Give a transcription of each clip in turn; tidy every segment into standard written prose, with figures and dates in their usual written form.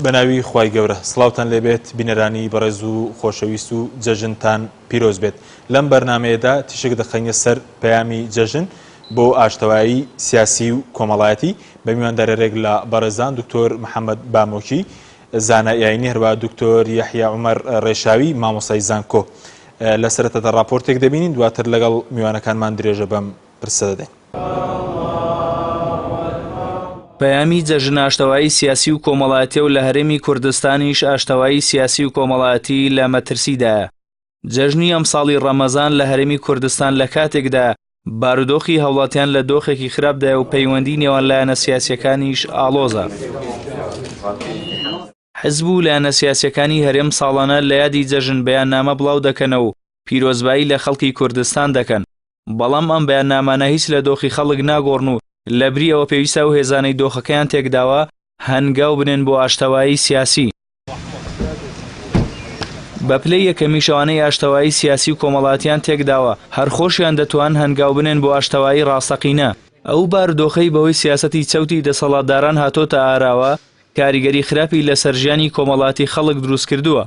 بەناوی خوای گەورە سڵاوتان لێبێت بینەرانی بەڕێز و خۆشەویست و جەژنتان پیرۆز بێت لەم بەرنمەیەدا تیشک دەخەینە سەر پەیامی جەژن بۆ ئاشتەوایی سیاسی و کۆمەڵایەتی بە میواندارێک لە بەڕێزان دکتۆر محەممەد بامۆکی زانایانی هەروە دکتۆر یەحیا عومەر ڕێشاوی مامۆسای زانکۆ لە سەرەتەدا راپۆرتێک دەبینین دواتر لەگەڵ میوانەکانمان درێژە بەم پرسە دەدەین. پەیامی جەژن ئاشتەوایی سیاسی و کۆمەڵایەتی و لە هەرێمی کوردستانیش ئاشتەوایی سیاسی و کۆمەڵایەتی لە مەترسیدایە. جەژنی ئەم ساڵی ڕەمەزان لە هەرێمی کوردستان لە کاتێکدا بارودۆخی هەوڵاتیان لە دۆخێکی خراپدایە و پەیوەندی نێوان لایەنە سیاسیەکانیش ئاڵۆزە. حزب و لایەنە سیاسیەکانی هەرێم ساڵانە لە یادی جەژن بەیاننامە بڵاو دەکەنەوە و پیرۆزبایی لە خەڵکی کوردستان دەکەن. بەڵام ئەم بەیاننامانە هیچ لە دۆخی خەڵک ناگۆڕن و لە بری ئەوە پێویستە و هێزانەی دۆخەکەیان تێکداوە هەنگاو بنێن بۆ ئاشتەوایی سیاسی. بە پلەی یەکەمی شەوانەی ئاشتەوایی سیاسی و کۆمەڵاتیان تێکداوە هەر خۆشیان دەتوان هەنگاو بنێن بۆ ئاشتەوایی ڕاستەقینە. ئەو بارودۆخەی بەهۆی سیاسەتی چەوتی دەسەڵاتداران هاتۆتە ئاراوە کاریگەری خراپی لەسەر ژیانی کۆمەڵاتی خەڵک دروست کردووە.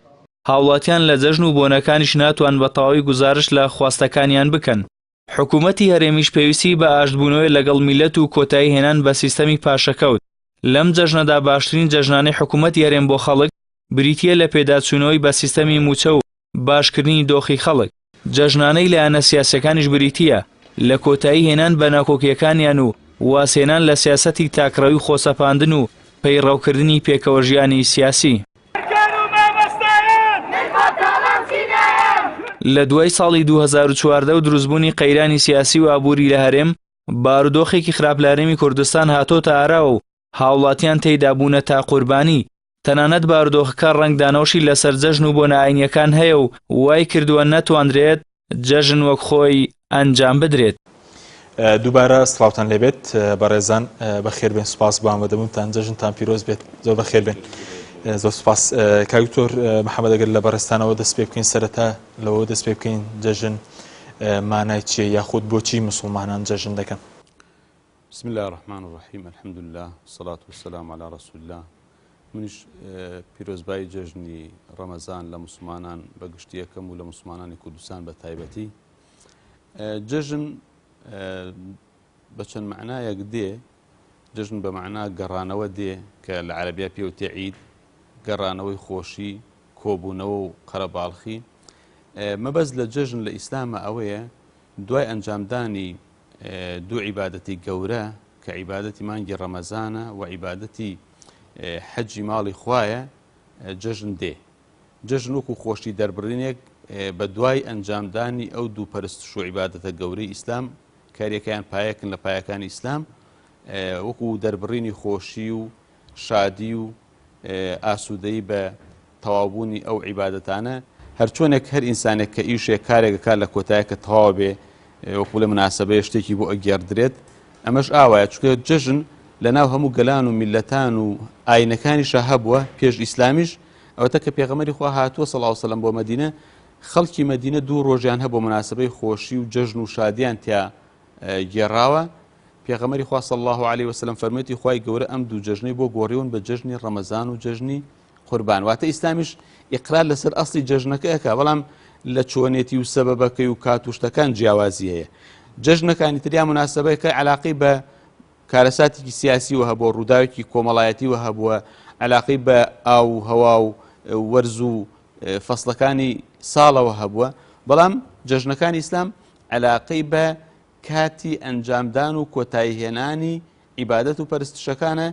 هاوڵاتیان لە جەژن و بۆنەکانیش ناتوان بە تەواوی گزارش لە خواستەکانیان بکەن. حکوومەتی هەرێمیش پێویستی بە ئاشتبوونەوەی لەگەڵ میلەت و کۆتایی هێنان بە سیستەمی پاشەکەوت. لەم جەژنەدا باشترین جەژنانەی حکوومەتی هەرێم بۆ خەڵک بریتیە لە پێداچوونەوەی بە سیستەمی موچە و باشکردنی دۆخی خەڵک. جەژنانەی لایەنە سیاسەکانیش بریتیە لە کۆتایی هێنان بە ناکۆکیەکانیان و واسێنان لە سیاسەتی تاکڕەوی و خۆسەپاندن و پەیڕەوکردنی پێکەوە ژیانی سیاسی. لە دوای ساڵی 2014 و دروستبوونی قەیرانی سیاسی و ئابووری لە هەرێم بارودۆخێکی خراپ لە هەرێمی کوردستان هاتۆتە ئاراوە و هاوڵاتیان تێیدا بوونە تا قوربانی. تەنانەت بارودۆخەکە ڕنگدانەوەشی لەسەر جەژن و بۆنە ئاینیەکان هەیە و وای کردووە نەتوانرێت جەژن وەک خۆی ئەنجام بدرێت. دووبارە سڵاوتان لێبێت بەڕێزان بەخێربێن سوپاس بامەدەبوونتان جەژنتان پیرۆز بێت زۆر بەخێربێن. زۆر سوپاس کاکتۆر محەممەد ئەگەر لە بەڕێستانەوە دەست پێ بکەین سەرەتا لەوە دەست پێ بکەین جەژن مانای چیە یاخود بۆچی مسلمانان جەژن دەکەن. بسم الله الرحمن الرحیم الحمد لله والصلاة والسلام على رسول الله. منیش پیرۆزبایی جەژنی ڕەمەزان لە مسلمانان بەگشتی یەکەم و لە مسلمانانی کوردستان بە تایبەتی. جەژن بە چەند معنایەک دێ. جەژن بە معنا گەڕانەوە دێ کە لە عەرەبیا پێوتێ عید، گەڕانەوەی خۆشی، کۆبوونەوە و قەرەباڵخی. مەبەست لە جەژن لە ئیسلامە ئەوەیە دوای ئەنجامدانی دوو عیبادەتی گەورە کە عیبادەتی مانگی ڕەمەزانە و عیبادەتی حەجی ماڵی خوایە جەژن دێ. جەژن وەکو خۆشی دەربڕینێک بە دوای ئەنجامدانی ئەو دوو پەرستش و عیبادەتە گەورەی ئیسلام کاریەکەیان پایەکن لە پایەکانی ئیسلام وەکو دەربڕینی خۆشی و شادی و ئاسوودەی بە تەواوبوونی ئەو عیبادەتانە هەرچۆنێک هەر ئینسانێک کە ئیشێک کارێکەکە لە کۆتاییەکە تەواو بێ وەکو لە مناسبەیە شتێکی بۆ ئەگەردرێت. ئەمەش ئاوایە چونکە جەژن لە ناو هەموو گەلان و میلەتان و ئاینەکانیشە هەبووە پێش ئیسلامیش ئەوەتە کە پێغەمبەری خوا هاتووە صلی الله علیه و سلم بۆ مەدینە خەڵکی مەدینە دوو ڕۆژیان هەبوو مناسبەی خۆشی و جەژن و شادیان تیا گێڕاوە. پێغەمبەری خوا صلی الله علیه و سلم فەرموویەتی خوای گەورە ئەم دوو جەژنەی بۆ گۆڕیون بە جەژنی ڕەمەزان و جەژنی قوربان. واتە ئیسلامیش ئیقرار لەسەر ئەسڵی جەژنەکە ئەکا بەڵام لە چۆنێتی و سەبەبەکەی و کاتوشتەکان جیاوازی هەیە. جەژنەکانی تریا مناسبەیەکە علاقەی بە کارەساتێکی سیاسیوە هەبووە، ڕووداوێکی کۆمەڵایەتیوە هەبووە، علاقەی بە ئاو و هەوا و وەرز و فەسڵەکانی ساڵەوە هەبووە. بەڵام جەژنەکانی ئیسلام علاقەی بە کاتی ئەنجامدان و کۆتاییهێنانی عیبادەت و پەرستشەکانە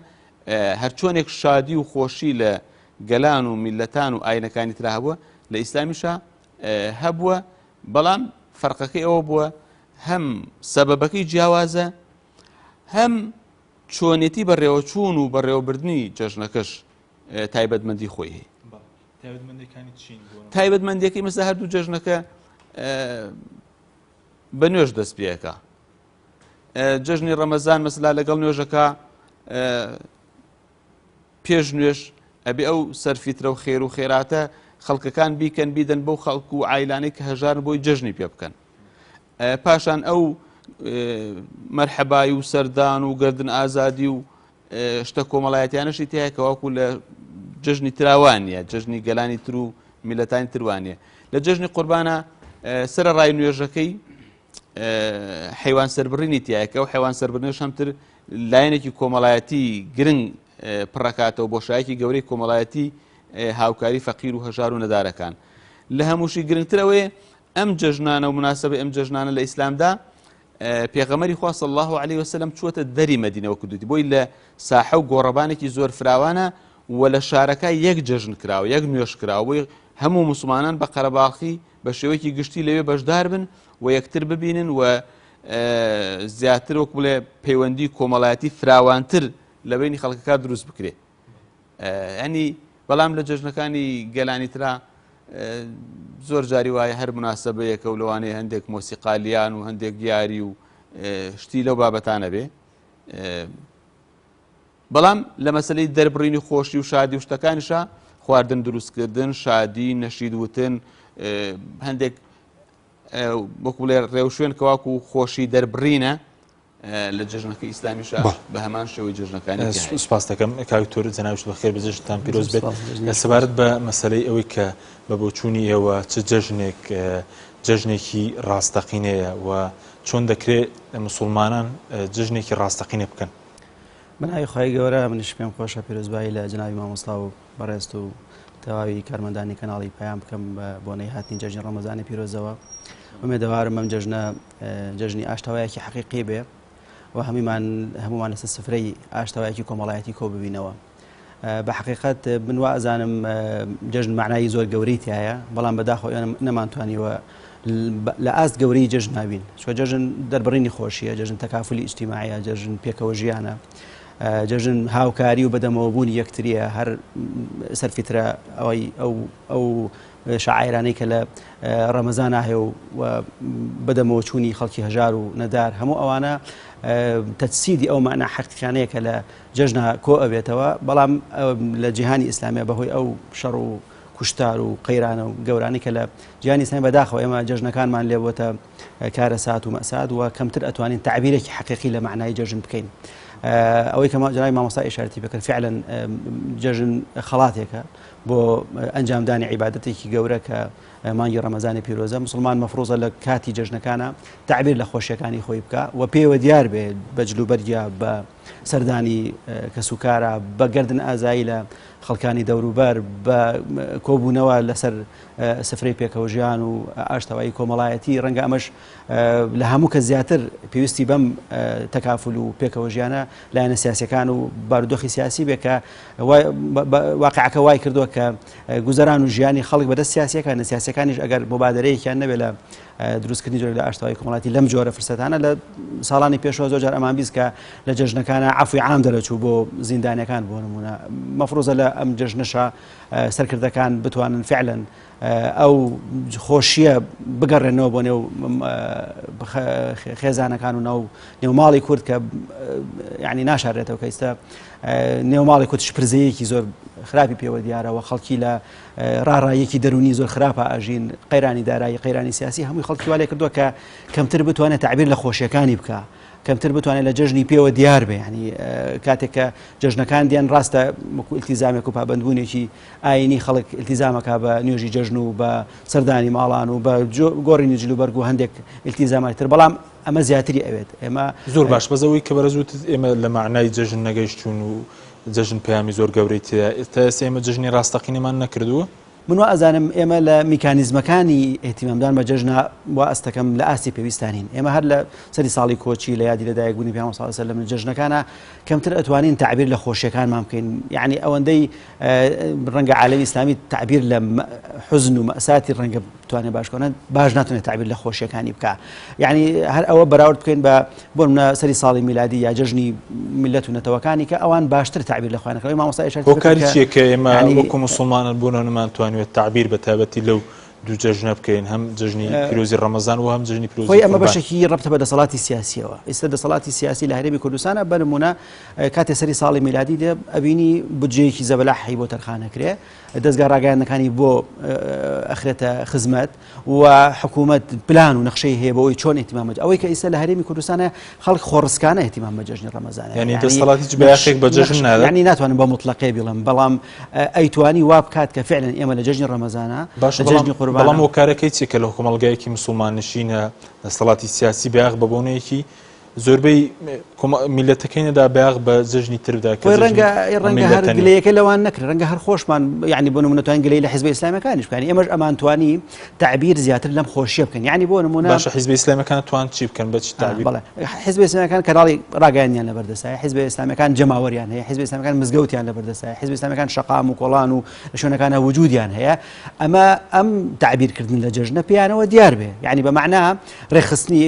هەرچۆنێک شادی و خۆشی لە گەلان و میلەتان و ئاینەکانی ترا هەبووە لە ئیسلامیشە هەبووە. بەڵام فەرقەکەی ئەوە بووە هەم سەبەبەکەی جیاوازە هەم چۆنێتی بەڕێوەچوون و بەڕێوەبردننی جەژنەکەش تایبەتمەندی خۆی هەیە. تایبەتمەندیەکەی مەسە هەردوو جەژنەکە بە نوێژ دەست پێەکە. جەژنی ڕەمەزان مەسەلا لەگەڵ نوێژەکە پێش نوێژ ئەبێ ئەو سەرفیترە و خێر و خێراتە خەڵکەکان بیکەن بیدەن بەو خەڵک و عایلانەی کە هەژار بۆی جەژنی پێ بکەن. پاشان ئەو مەرحەبایی و سەردان و گەردن ئازادی و شتە کۆمەڵایەتیانەشی تایە کە واکو لە جژنی تراوانە جژنی گەلانی تر و میلەتانی تروانە لە جژنی قوربانە سرە ڕای نوێژەکەی حیوان سەربڕینی تایەکە و حیوان سەربڕینش هەمتر لایەنێکی کۆمەڵایەتی گرنگ پڕەکاتەوە بۆشایەکی گەورەی کۆمەڵایەتی هاوکاری فەقیر و هەژار و نەدارەکان لە هەمووشی گرنگترەوەی ئەم جژنانە و مناسبەی ئەم جژنانە لە ئیسلامدا پێغەمبەری خوا صلی الله عليه وسلم چووەتە دەری مەدینەوە کردوتی بۆی لە ساحە و گۆڕەبانێکی زۆر فراوانە و لە شارەکە یەک جژن کراوە یەک نوێش کراوە بۆی هەموو مسلمانان بە قەرەباڵخی بە شێوەیەکی گشتی لەوێ بەشدار بن و یەکتر ببینن و زیاتر وەک بڵێ پەیوەندی کۆمەڵایەتی فراوانتر لە بینی خەڵکەکە دروست بکرێ ینی بەڵام لە جژنەکانی گەلانی ترا زۆر جاری وایە هەر مناسبەیەکە و لەوانەیە هەندێک مۆسیقالیان و هەندێک دیاری و شتی لەو بابەتانە بێ بەڵام لە مەسلەی دەربڕینی خۆشی و شادی و شتەکانیشە خواردن دروستکردن شادی نەشید وتن هەندێک وەکو بڵێ ڕێوشوێن کەواکو و خۆشی دەربڕینە لە جژنەکە ئیسلامیشە بە هەمان شێوەی جژنەکانی سوپاس دەکەم کاکتۆر جەنابش بەخێر بەجێشتان پیرۆز بێت لە سەبارەت بە مەسەلەی ئەوەی کە بە بۆچوونی ئێوە چ جژنێکی ڕاستەقینەیە و چۆن دەکرێت مسلمانان جژنێکی ڕاستەقینە بکەن بەناوی خۆی گەورە منیش پێم خۆشە پیرۆزبایی لە جناوی مامۆستا و بەڕێست و تەواوی کارمەندانی کەناڵی پەیام بکەم بۆنەی هاتنی جەژنی ڕەمەزانی پیرۆزەوە ئومێدەوارم ئەم جەژنی ئاشتەوایەکی حەقیقی بێ و هەمومان لەسەر سفرەی ئاشتەوایەکی کۆمەڵایەتی کۆ ببینەوە بە حقیقت من وا ئەزانم جەژن معنای زۆر گەورەی تایە بەڵام بەداخۆ نەمانتوانیوە لە ئاست گەورەی جەژن نابین چۆ جەژن دەربڕینی خۆشیە جەژن تەکافلی ئیجتیماعیە جەژن پێکەوە ژیانە جەژن هاوکاری و بەدەمەوەبوونی یەکتریە هەر سەرفیترە ئەو شاعیرانەی کە لە ڕەمەزان هەیە و بەدەمەوە چوونی خەڵکی هەژار و نەدار هەموو ئەوانە تەجسیدی ئەو معنە حەقیقانەیە کە لە جەژنە کۆ ئەبێتەوە بەڵام لە جیهانی ئیسلامیە بەهۆی ئەو شەڕ و کوشتار و قەیرانە و گەورانی کە لە جیهانی ئیسلامی بەداخەوە ئێمە جەژنەکانمان لێبووەتە کارە سات و مەساد و کەمتر ئەتوانین تعبیرێکی حەقیقی لە معنای جەژن بکەین ئەوەی کە جنابی مامۆستا ئیشارەتی بکرد فعلا جەژن خەڵاتێکە بۆ ئەنجامدانی عیبادەتێکی گەورە کە مانگی ڕەمەزانی پیرۆزە مسلمان مەفروضە لە کاتی جەژنەکانە تعبیر لە خۆشیەکانی خۆی بکە و پێوە دیار بێ بە جلوبەرگە بە سەردانی کەسوکارە بە گەردن ئازایی لە خەڵکانی دەوروبەر بە کۆبوونەوە لەسەر سفرەی پێکەوە ژیان و ئاشتەوایی کۆمەڵایەتی ڕەنگە ئەمەش لە هەموو کە زیاتر پێویستی بەم تەکافل و پێکەوە ژیانە لایەنە سیاسەکان و بارودۆخی سیاسی بێ کە واقعەکە وای کردووە کە گوزەران و ژیانی خەڵک بەدەست سیاسیەکان سیاسەکانیش ئەگەر مبادرەیەکیان نەبێت لە دروستکردنی جۆرە لە ئاشتەوایی کۆمەڵاتی لەم جۆرە فرسەتانە لە ساڵانی پێشەوە زۆر جار ئەمان بیست کە لە جەژنەکانە عەفوی عام دەرەچوو بۆ زیندانیەکان بۆ نمونە مەفروضە لە ئەم جەژنەشە سەرکردەکان بتوانن فعلا ئەو خۆشیە بگەڕێنەوە بۆ نێو خێزانەکان و نێوماڵی کورد کە یعنی ناشارێتەوە کە ئێستا نێوماڵی کورد شپرزەیەکی زۆر خراپی پێوە دیارەوە خەڵکی لە ڕاڕایەکی دەرونی زۆر خراپە ئاژین قەیرانی دارایی قەیرانی سیاسی هەمووی خەڵکی وا لێ کردووە کە کەمتر بتوانێت تعبیر لە خۆشیەکانی بکە کەمتر بتوانێت لە جەژنی پێوە دیار بێ ینی کاتێک کە جەژنەکان دیان ڕاستە ئیلتیزامێک و پابەندبوونێکی ئاینی خەڵک ئیلتیزامەکە بە نوێژی جەژن و بە سەردانی ماڵان و بە گۆڕینی جلوبەرگ و هەندێک ئیلتیزاماتی تر بەڵام ئەمە زیاتری ئەوێت ئێمە زۆر باش بەزەوەی کە بەرەزوت ئێمە لە معنای جەژن نەگەیشتون و جەژن پەیامی زۆر گەورەی تێدا ئێمە جژنی ڕاستەقینەمان نەکردووە من وا ئەزانم ئێمە لە میکانیزمەکانی ئێتیمامدان بە جەژنە وا ئەستەکەم لە ئاستی پێویستانین ئێمە هەر لە سەری ساڵی کۆچی لە یادی لەدایکبوونی پێغەمبەر صلی الله علیه و سلم جەژنەکانە کەمتر ئەتوانین تعبیر لە خۆشیەکانمان بکەین یعنی ئەوەندەی ڕەنگە عالەمی ئیسلامی تعبیر لە حزن و مەساتی ڕەنگە بتوانێت باشکۆنە باش ناتوانێت تعبیر لە خۆشیەکانی بکە یعنی هەر ئەوە بەراورد بکەین بە بۆ نمونە سەری ساڵی میلادی یا جەژنی میلەت و نەتەوەکانی کە ئەوان باشتر تعبیر لە خۆیان دەکەن مامۆستا ئیشارەتی بۆ کاری چییە کە ئێمە وەکو موسڵمانان بۆ نەمانتوانێت تعبیر بە تایبەتی لەو دوو جەژنە بکەین هەم جەژنی پیرۆزی ڕەمەزان و هەم جەژنی پیرۆزی خۆی ئەمە بەشێکی ڕەبتە بە دەسەڵاتی سیاسیەوە ئێستا دەسەڵاتی سیاسی لە هەرێمی کوردستانە بە نمونە کاتێ سەری ساڵی میلادی دێ ئەبینی بودجەیەکی زەبەلاحی بۆ تەرخانەکرێ دەستگا ڕاگەیاندنەکانی بۆ ئەخرێتە خزمەت و حکوومەت پلان و نەخشەی هەیە بەوەی چۆن ئیتیمامە ئەوەی کە ئیسا لە هەرێمی کوردستانە خەڵک خۆڕسکانە ئیتیمام بە جەژنی ڕەمەزانە یعنی دەسەڵاتی بەیاخێک بە جەژن نادات یعنی ناتوانم بە مطلقێ بڵێم بەڵام ئەیتوانی وا بکات کە فعلا ئێمە لە جەژنی ڕەمەزانە جەژنی قوربان بەڵام ئەو کارەکەی چێ کە لە کۆمەڵگایەکی موسڵمان نشینە دەسەڵاتی سیاسی بەیاغ بە بۆنەیەکی زۆربەی میلەتەکەینەدا بەیاغ بە جەژنی تردا کە ڕەنگە هەر گلەیەکە لەوان نەکرد ڕەنگە هەر خۆشمان یعنی بۆ نمونە توانین گلەی لە حیزبی ئیسلامیەکانیش بکەین ئێمەش ئەمان توانی تعبیر زیاتر لەم خۆشیە بکەین یعنی بۆ نمونە باشە حیزبی ئیسلامیەکان توان چی بکەن بە چی تعبیر بەڵێ حیزبی ئیسلامیەکان کەناڵی ڕاگەیانیان لەبەردەستایە حیزبی ئیسلامیەکان جەماوەریان هەیە حیزبی ئیسلامیەکان مزگەوتیان لەبەردەستایە حیزبی ئیسلامیەکان شەقام و کۆڵان و شوێنەکانە وجودیان هەیە ئەمە ئەم تعبیرکردن لە جەژنە پێیانەوە دیار بێ یعنی بەمەعنا ڕێخستنی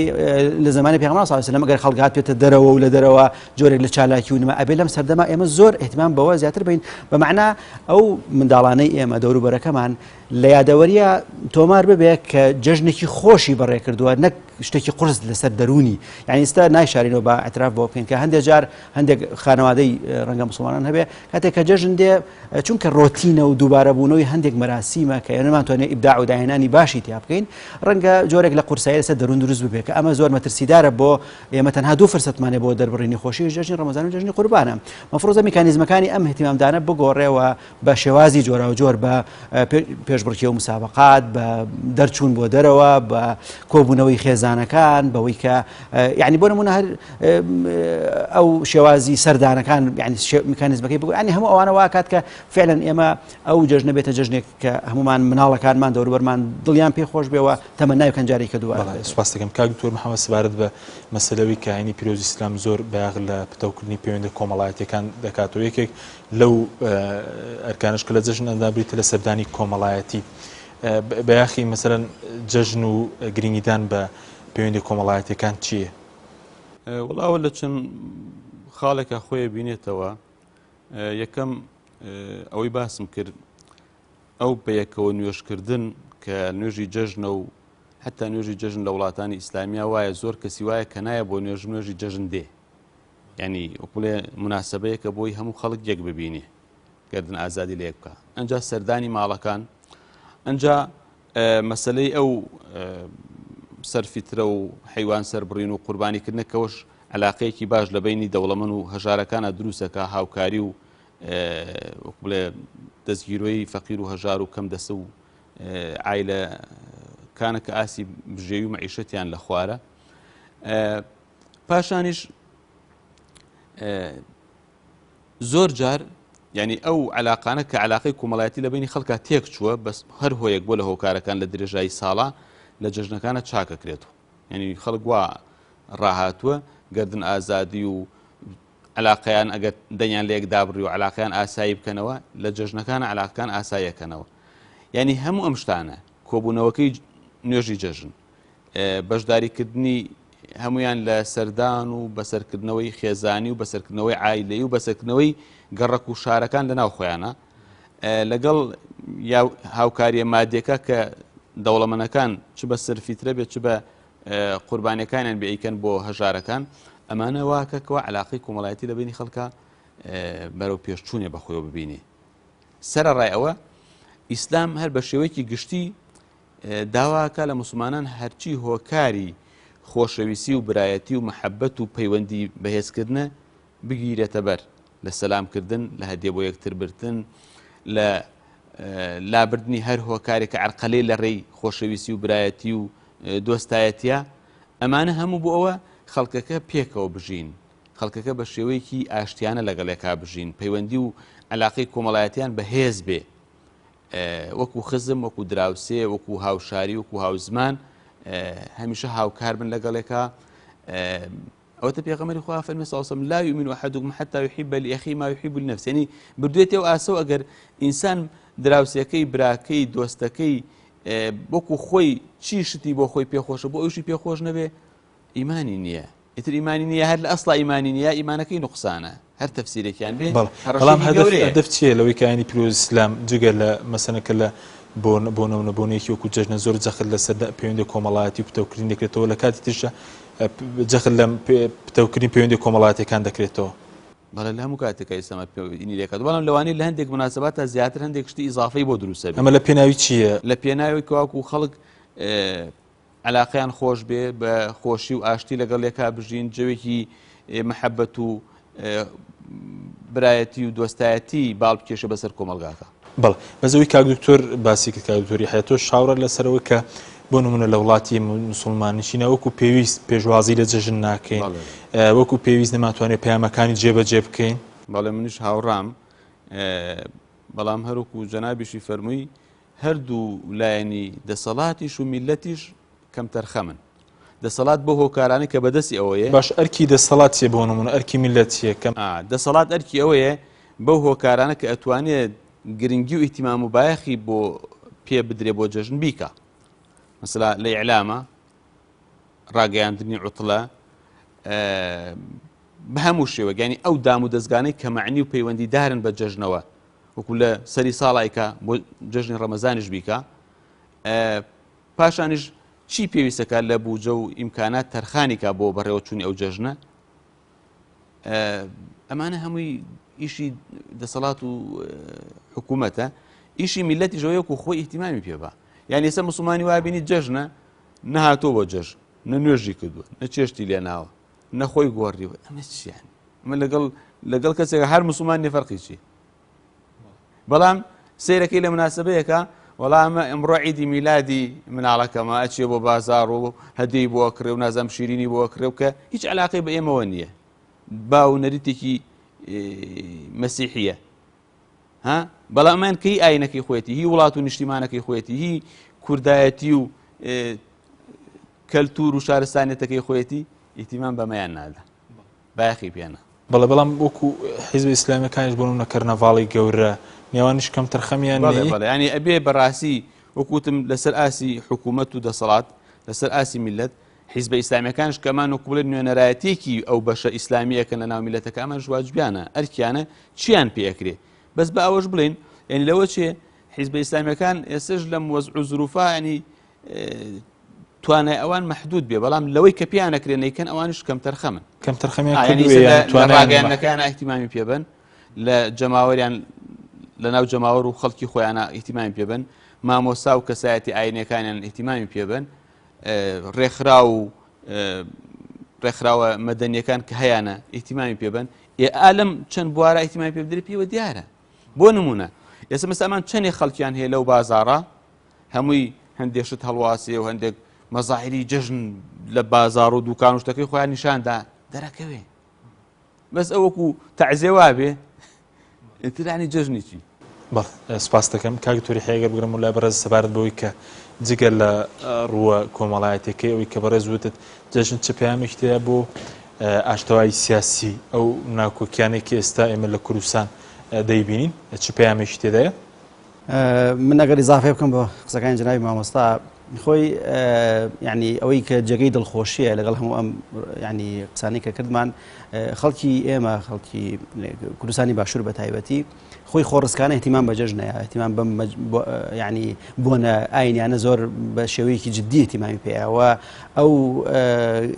لە زمانی پێغەمبەر صلی الله علیه و سلم ئەگەر خەڵک هات پێێتە دەرەوە و لە دەرەوە جۆرێک لە چالاکی و نما ئەبێ لەم سەردەما ئێمە زۆر احتمام بەوە زیاتر بین بەمەعنا ئەو منداڵانەی ئێمە دەوروبەرەکەمان لە یادەوەریە تۆمار ببێ کە جەژنێکی خۆشی بەڕێ کردووە نەک شتێکی قرس لەسەر دەرونی یعنی ئێستا نایشارینەوە بە ئەتراف بۆ بکەین کە هەندێک جار هەندێک خانەوادەی ڕەنگە موسڵمانان هەبێ کاتێک کە جەژن دێ چونکە ڕۆتینە و دووبارە بوونەوەی هەندێک مەراسیمە کە نەمانتوانێت ئیبداع و داهێنانی باشی تیا بکەین ڕەنگە جۆرێک لە قورسایی لەسەر دەرون دروست ببێ کە ئەمە زۆر مەترسیدارە بۆ ئێمە تەنها دوو فرسەتمانێ بۆ دەربڕینی خۆشی جەژنی ڕەمەزان و جەژنی قوربانە مەفرۆزە میکانیزمەکانی ئەم اهتیمامدانە بگۆڕێەوە بە شێوازی جۆرا و جۆر بە پێشبڕکێ و مسابقات بە دەرچوون بۆ دەرەوە بە کۆبوونەوەی خێزانەکان بەوەی کە یعنی بۆ نمونە هەر ئەو شێوازی سەردانەکان یعنی میکانیزمەکەی بگۆ ینی هەموو ئەوانە واکات کە فعلا ئێمە ئەو جەژنە بێتە جەژنێک کە هەمومان مناڵەکانمان دەوروبەرمان دڵیان پێ خۆش بێەوە تەمەنای کەنجارێک کە دووە سوپاس دەکەم کاک دکتۆر محەممەد سپارەت بە مەسەلەوەی کە هەینی پیرۆزی ئیسلام زۆر بەیاغ لە پتەوکردنی پەیوەندی کۆمەڵایەتیەکان دەکاتەوە یەکێک لەو ئەرکانش کە لە جەژن ئەندابریتە لە سەردانی کۆمەڵایەتی بەیاخی مەسەرەن جەژن و گرنگیدان بە پەیوەندی کۆمەڵایەتیەکان چییە؟ وڵاوە لە چەند خاڵێکە خۆی بینێتەوە یەکەم ئەوەی باسم کرد ئەو بەیەکەوە نوێژکردن کە نوێژی جەژنە و حتا نوێژی جەژن لە وڵاتانی ئیسلامیا وایە زۆر کەسی وایە کە نایە بۆ نوێژی جەژن دێ ینی وەکوڵێ مناسبەیەکە بۆی هەموو خەڵک یەک ببینێ گردن ئازادی لە یەک بکە ئەنجا سەردانی ماڵەکان ئەنجا مەسلەی ئەو سەرفیترە و حیوان سەربڕین و قوربانیکردنەکەەوەش علاقەیەکی باش لە بینی دەوڵەمەند و هەژارەکانە دروستەکە هاوکاری و بڵێ دەستگیرۆی فەقیر و هەژار و کەم دەسە و عایلەکانە کە ئاسی بژێوی و مەعیشەتیان لە خوارە پاشانیش زۆر جار ینی ئەو علاقانە کە علاقەی کۆمەڵایەتی لە بینی خەڵکە تێک چووە بەس هەر هۆیەک بۆ لە هۆکارەکان لە درێژایی ساڵا لە جەژنەکانە چاکەکرێتەوە ینی خەڵک وا ڕاهاتووە گردن ئازادی و علاقەیان ئەگەر دەنیان لە یەک دابڕی و علاقەیان ئاسایی بکەنەوە لە جەژنەکانە علاقەکان ئاساییەکەنەوە یعنی هەموو ئەم شتانە کۆبوونەوەکەی نوێژی جەژن بەشداریکردنی هەمویان لە سەردان و بەسەرکردنەوەی خێزانی و بەسەرکردنەوەی عایلەی و بەسەرکردنەوەی گەڕەک و شارەکان لەناو خۆیانە لەگەڵ هاوکاریە مادیەکە کە دەوڵەمەندەکان چ بە سەرفیترە بێت چ بە قوربانیەکانیان بێیکەن بۆ هەژارەکان ئەمانە واکەکەوە علاقەی کۆمەڵایەتی لە بینی خەڵکە بەرەو پێشچوونێ بەخۆیەوە ببینێ سەرەڕای ئەوە ئیسلام هەر بە شێوەیەکی گشتی داواکە لە موسڵمانان هەرچی هۆکاری خۆشەویستی و برایەتی و محەبەت و پەیوەندی بەهێزکردنە بگیرێتە بەر لە سەلامکردن لە هەدیە بۆ یەکتر برتن لە لابردنی هەر هۆکارێک کە عەرقەلەی لە ڕێی خۆشەویستی و برایەتی و دۆستایەتیە ئەمانە هەموو بۆ ئەوە خەڵکەکە پێکەوە بژین خەڵکەکە بە شێوەیەکی ئاشتیانە لەگەڵێکا بژین پەیوەندی و علاقەی کۆمەڵایەتیان بەهێز بێ وەکو خزم وەکو دراوسێ وەکو هاوشاری وەکو هاوزمان هەمیشە هاوکار بن لەگەڵێکا ئەوەتە پێغەمبەری خوا فەرمێ صلی الله علیه وسلم لا یؤمن أحدكم حتى يحب لأخيه ما يحب لنفسه ینی بردوێتەوە ئاسەو ئەگەر ئینسان دراوسەکەی براکەی دۆستەکەی وەکو خۆی چی شتی بۆ خۆی پێخۆشە بۆ ئەوشی پێخۆش نەبێ ئیمانی نییە ئیتر ئیمانی نییە هەر لە ئەسڵا ئیمانی نییە ئیمانەکەی نوقسانە هەر تەفسیرێکیان بێ بەڵام هەدەف چییە لەوەی کەیانی پیرۆزی ئیسلام جگە لە مەسەلەکە لە بۆ نمونەبوونێکی وەکو جەژنە زۆر جەخت لە سەر پەیوەندی کۆمەڵایەتی و پتەوکردن دەکرێتەوە لە کاتی ترشە جەخت لە پتەوکردنی پەیوەندی کۆمەڵایەتیەکان دەکرێتەوە بەڵێ لە هەموو کاتێک ئێستا ئینی لێکات بەڵام لەوانەیە لە هەندێک مناسبەتە زیاتر هەندێک شتی ئیزافەی بۆ دروستە بێت. ئەمە لە پێناوی چییە؟ لە پێناوی کەواکو خەڵک علاقەیان خۆش بێ بە خۆشی و ئاشتی لەگەڵ یەکا بژین، جەوێکی محەبەت و برایەتی و دۆستایەتی باڵ بکێشە بەسەر کۆمەلگاکە. بەڵێ بەزەوەی کاک دکتۆر باسی کرد کاک دکتۆری حەیەتۆ شاورە لەسەرەوە کە بۆ نمونە لە وڵاتی موسڵمانیشینە وەکو پێویست پێشوازی لە جەژن ناکەین، وەکو پێویست نەماتوانێت پەیامەکانی جێبەجێ بکەین. بەڵێ منیش هاوڕام، بەڵام هەروکو جەنابیشی فەرمووی هەردوو لایەنی دەسەڵاتیش و میلەتیش کەم تەرخەمن. دەسەڵات بۆ هۆکارانی کە بەدەستی ئەوەیە. باش ئەرکی دەسەڵات چیە بۆ نمونە ئەرکی میلەتیە؟ کەم دەسەڵات ئەرکی ئەوەیە بەو هۆکارانە کە ئەتوانێت گرنگی و ئیتیمام و بایەخی بۆ پێ بدرێ بۆ جەژن بیکە. مثلا لە ئیعلامە ڕاگەیاندنی عوتڵە بە هەموو شێوە، یعنی ئەو دام و دەستگانەی کە معنی و پەیوەندی دارن بە جەژنەوە، وەکو لە سەری ساڵایکە بۆ جەژنی ڕەمەزانیش بیکە. پاشانیش چی پێویستەکە لە بوجە و ئیمکانات تەرخانیکە بۆ بەڕێوەچوونی ئەو جەژنە. ئەمانە هەمووی ئیشی دەسەڵات و حکوومەتە. ئیشی میلەتی ژەوەیە وەکو خۆی ئیحتیمامی پێبا. یعنی ئێستا موسڵمانی وابینی جەژنە نەهاتۆ بۆ جەژن، نە نوێژی کردووە، نە چێشتی لێ ناوە، نەخۆی گۆڕیوە. ئەمە چیان؟ ئەمە لەگەڵ کەسێکە هەر موسڵمان نێ فەرقی چی؟ بەڵام سیرەکەی لە مناسبەیەکە وەڵامە ئەمڕۆ عیدی میلادی مناڵەکەمە ئەچێ بۆ بازار و هەدەی بۆ کرێ و نازام شیرینی بۆ کرێ و کە هیچ علاقەی بە ئێمەوە نییە. با و نەریتێکی مەسیحیە، بەڵام ئەمان کەی ئاینەکەی خۆیەتی، هی وڵات و نیشتیمانەکەی خۆیەتی، هی کوردایەتی و کەلتور و شارستانێتەکەی خۆیەتی ئیتیمان بەمەیان نادا، بایەخی پێنا. بەڵێ بەڵام وەکو حیزبی ئیسلامیەکانیش بۆ نمونە کەرنەڤاڵی گەورە نێوانیش کەم تەرخەمیان بەڵێ ینی ئەبێ بەڕاستی وەکوتم لەسەر ئاسی حکوومەت و دەسەڵات، لەسەر ئاسی میلەت، حیزبە ئیسلامیەکانش کەمان وەکو بڵێن نوێنەرایەتێکی ئەو بەشە ئیسلامیەکە لە ناو میلەتەکە ئەمان واجبیانە ئەرکیانە چیان پێەکرێ. بەس بە ئەوەش بڵین یعنی لەوە چێ حیزبە ئیسلامیەکان ئێستش لەم وەزع و زروفا ینی توانای ئەوان مەحدود بێ، بەڵام لەوەی کە پیانەکرێنەکەن ئەوانش کەم تەرخەمن، کەم تەرخەمیان ڕاگەیانەکان ئیحتیمامی پێبن، لە جەماوەریان لە ناو جەماوەر و خەڵکی خۆیانە ئیحتیمامی پێبن، مامۆستا و کەسایەتی ئاینەکانیان ئیحتیمامی پێبن، ڕێکخراوە مەدەنیەکان کە هەیەە ئیحتیمامی پێبن. ئالەم چەند بوارە ئیحتیمامی پێ بدرێت پێوە دیارە. بۆ نمونە ئێستا مەسەمان چەندێک خەڵکیان هەیە لەو بازاڕە، هەمووی هەندێشت هەڵواسیە و هەندێک مەزاحیری جەژن لە بازار و دوکان و شتەکەی خۆیان نیشاندا دەرەکەوێ، بەس ئەوەکو تەعزیە وابێ ئترانی جەژنی چی. سپاس دەکەم کاک دکتۆری حەیەگەر بگرم و لای بەڕێز سەبارەت بەوەی کە جگەر لە ڕووە کۆمەڵایەتەکەی ئەوەی کە بەڕێز وتت جەژن چ پەیامێکی تەیە بۆ ئاشتەوایی سیاسی ئەو ناکۆکیانێکی ئێستا ئێمە لە کوردستان دەیبینین، چ پەیامێکی تێدایە؟ من ئەگەر ئیزافێ بکەم بە قسەکانی جەنابی مامۆستا، خۆی ینی ئەوەی کە جێگەی دڵخۆشیە لەگەڵ هەموو ئەم ینی قسانی کە کردمان، خەڵکی ئێمە خەڵکی کوردستانی باشوور بە تایبەتی خۆی خۆڕسکانە احتیمام بە جەژنەیە، احتیمام بەم ینی بۆنە ئاینیانە زۆر بە شێوەیەکی جددی احتیمامی پێیەوە. ئەو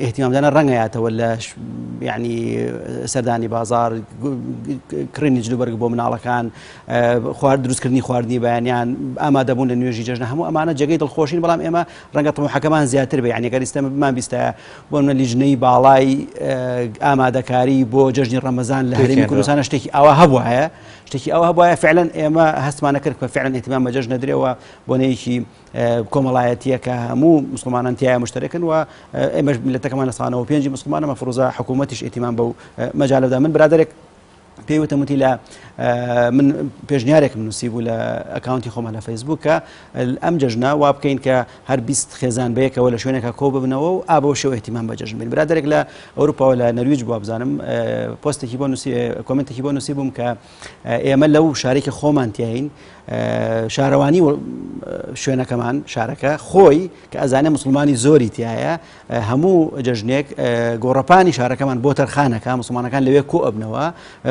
احتیمامدانە ڕەنگەیاتەوە لە ینی سەردانی بازار، کڕینی جلوبەرگ بۆ مناڵەکان، دروستکردنی خواردنی بەیانیان، ئامادەبوون لە نوێژی جەژنە، هەموو ئەمانە جێگەی دڵخۆشین. بەڵام ئێمە ڕەنگە تەمەحەکەمان زیاتر بێ، یعنی گەریستەمان بیستە بۆ منە لیژنەی باڵای ئامادەکاری بۆ جەژنی ڕەمەزان لە هەرێمی کوردستانە شتێکی ئەوە هەبوایە، شتێکی ئەوە هەبوایە فعلەن ئێمە هەستمانە کرد کە فعلەن احتیمام بە جەژن نەدرێەوە بۆنەیەکی کۆمەڵایەتیە کە هەموو مسلمانان تایە مشتەرەکن و ئێمەش میلەتەکەمان لەسانەوە پێنجی مسلمانە مەفروضە حکوومەتیش احتیمام بەو مەجالەدا. من برادێک پێی وتموتی لە من پێشنیارێکم نووسی بوو لە ئەکاونتی خۆمە لە فەیسبووکە ئەم جەژنە وا بکەین کە هەر 20 خێزان بەیەکەوە لە شوێنێکە کۆ ببنەوە و ئابەوە شێوە احتیمام بە جەژن بین. برادێک لە ئەوروپاوە لە نەرویج بووە بزانم پۆستێکی بۆ نووسی، کۆمنتێکی بۆ نووسی بووم کە ئێمە لەو شارێکی خۆمان تیاین شارەوانی شوێنەکەمان شارەکە خۆی کە ئەزانێ مسلمانی زۆری تایە هەموو جەژنێک گۆڕەپانی شارەکەمان بۆ تەرخانەکە مسلمانەکان لەوێ کۆ ئەبنەوە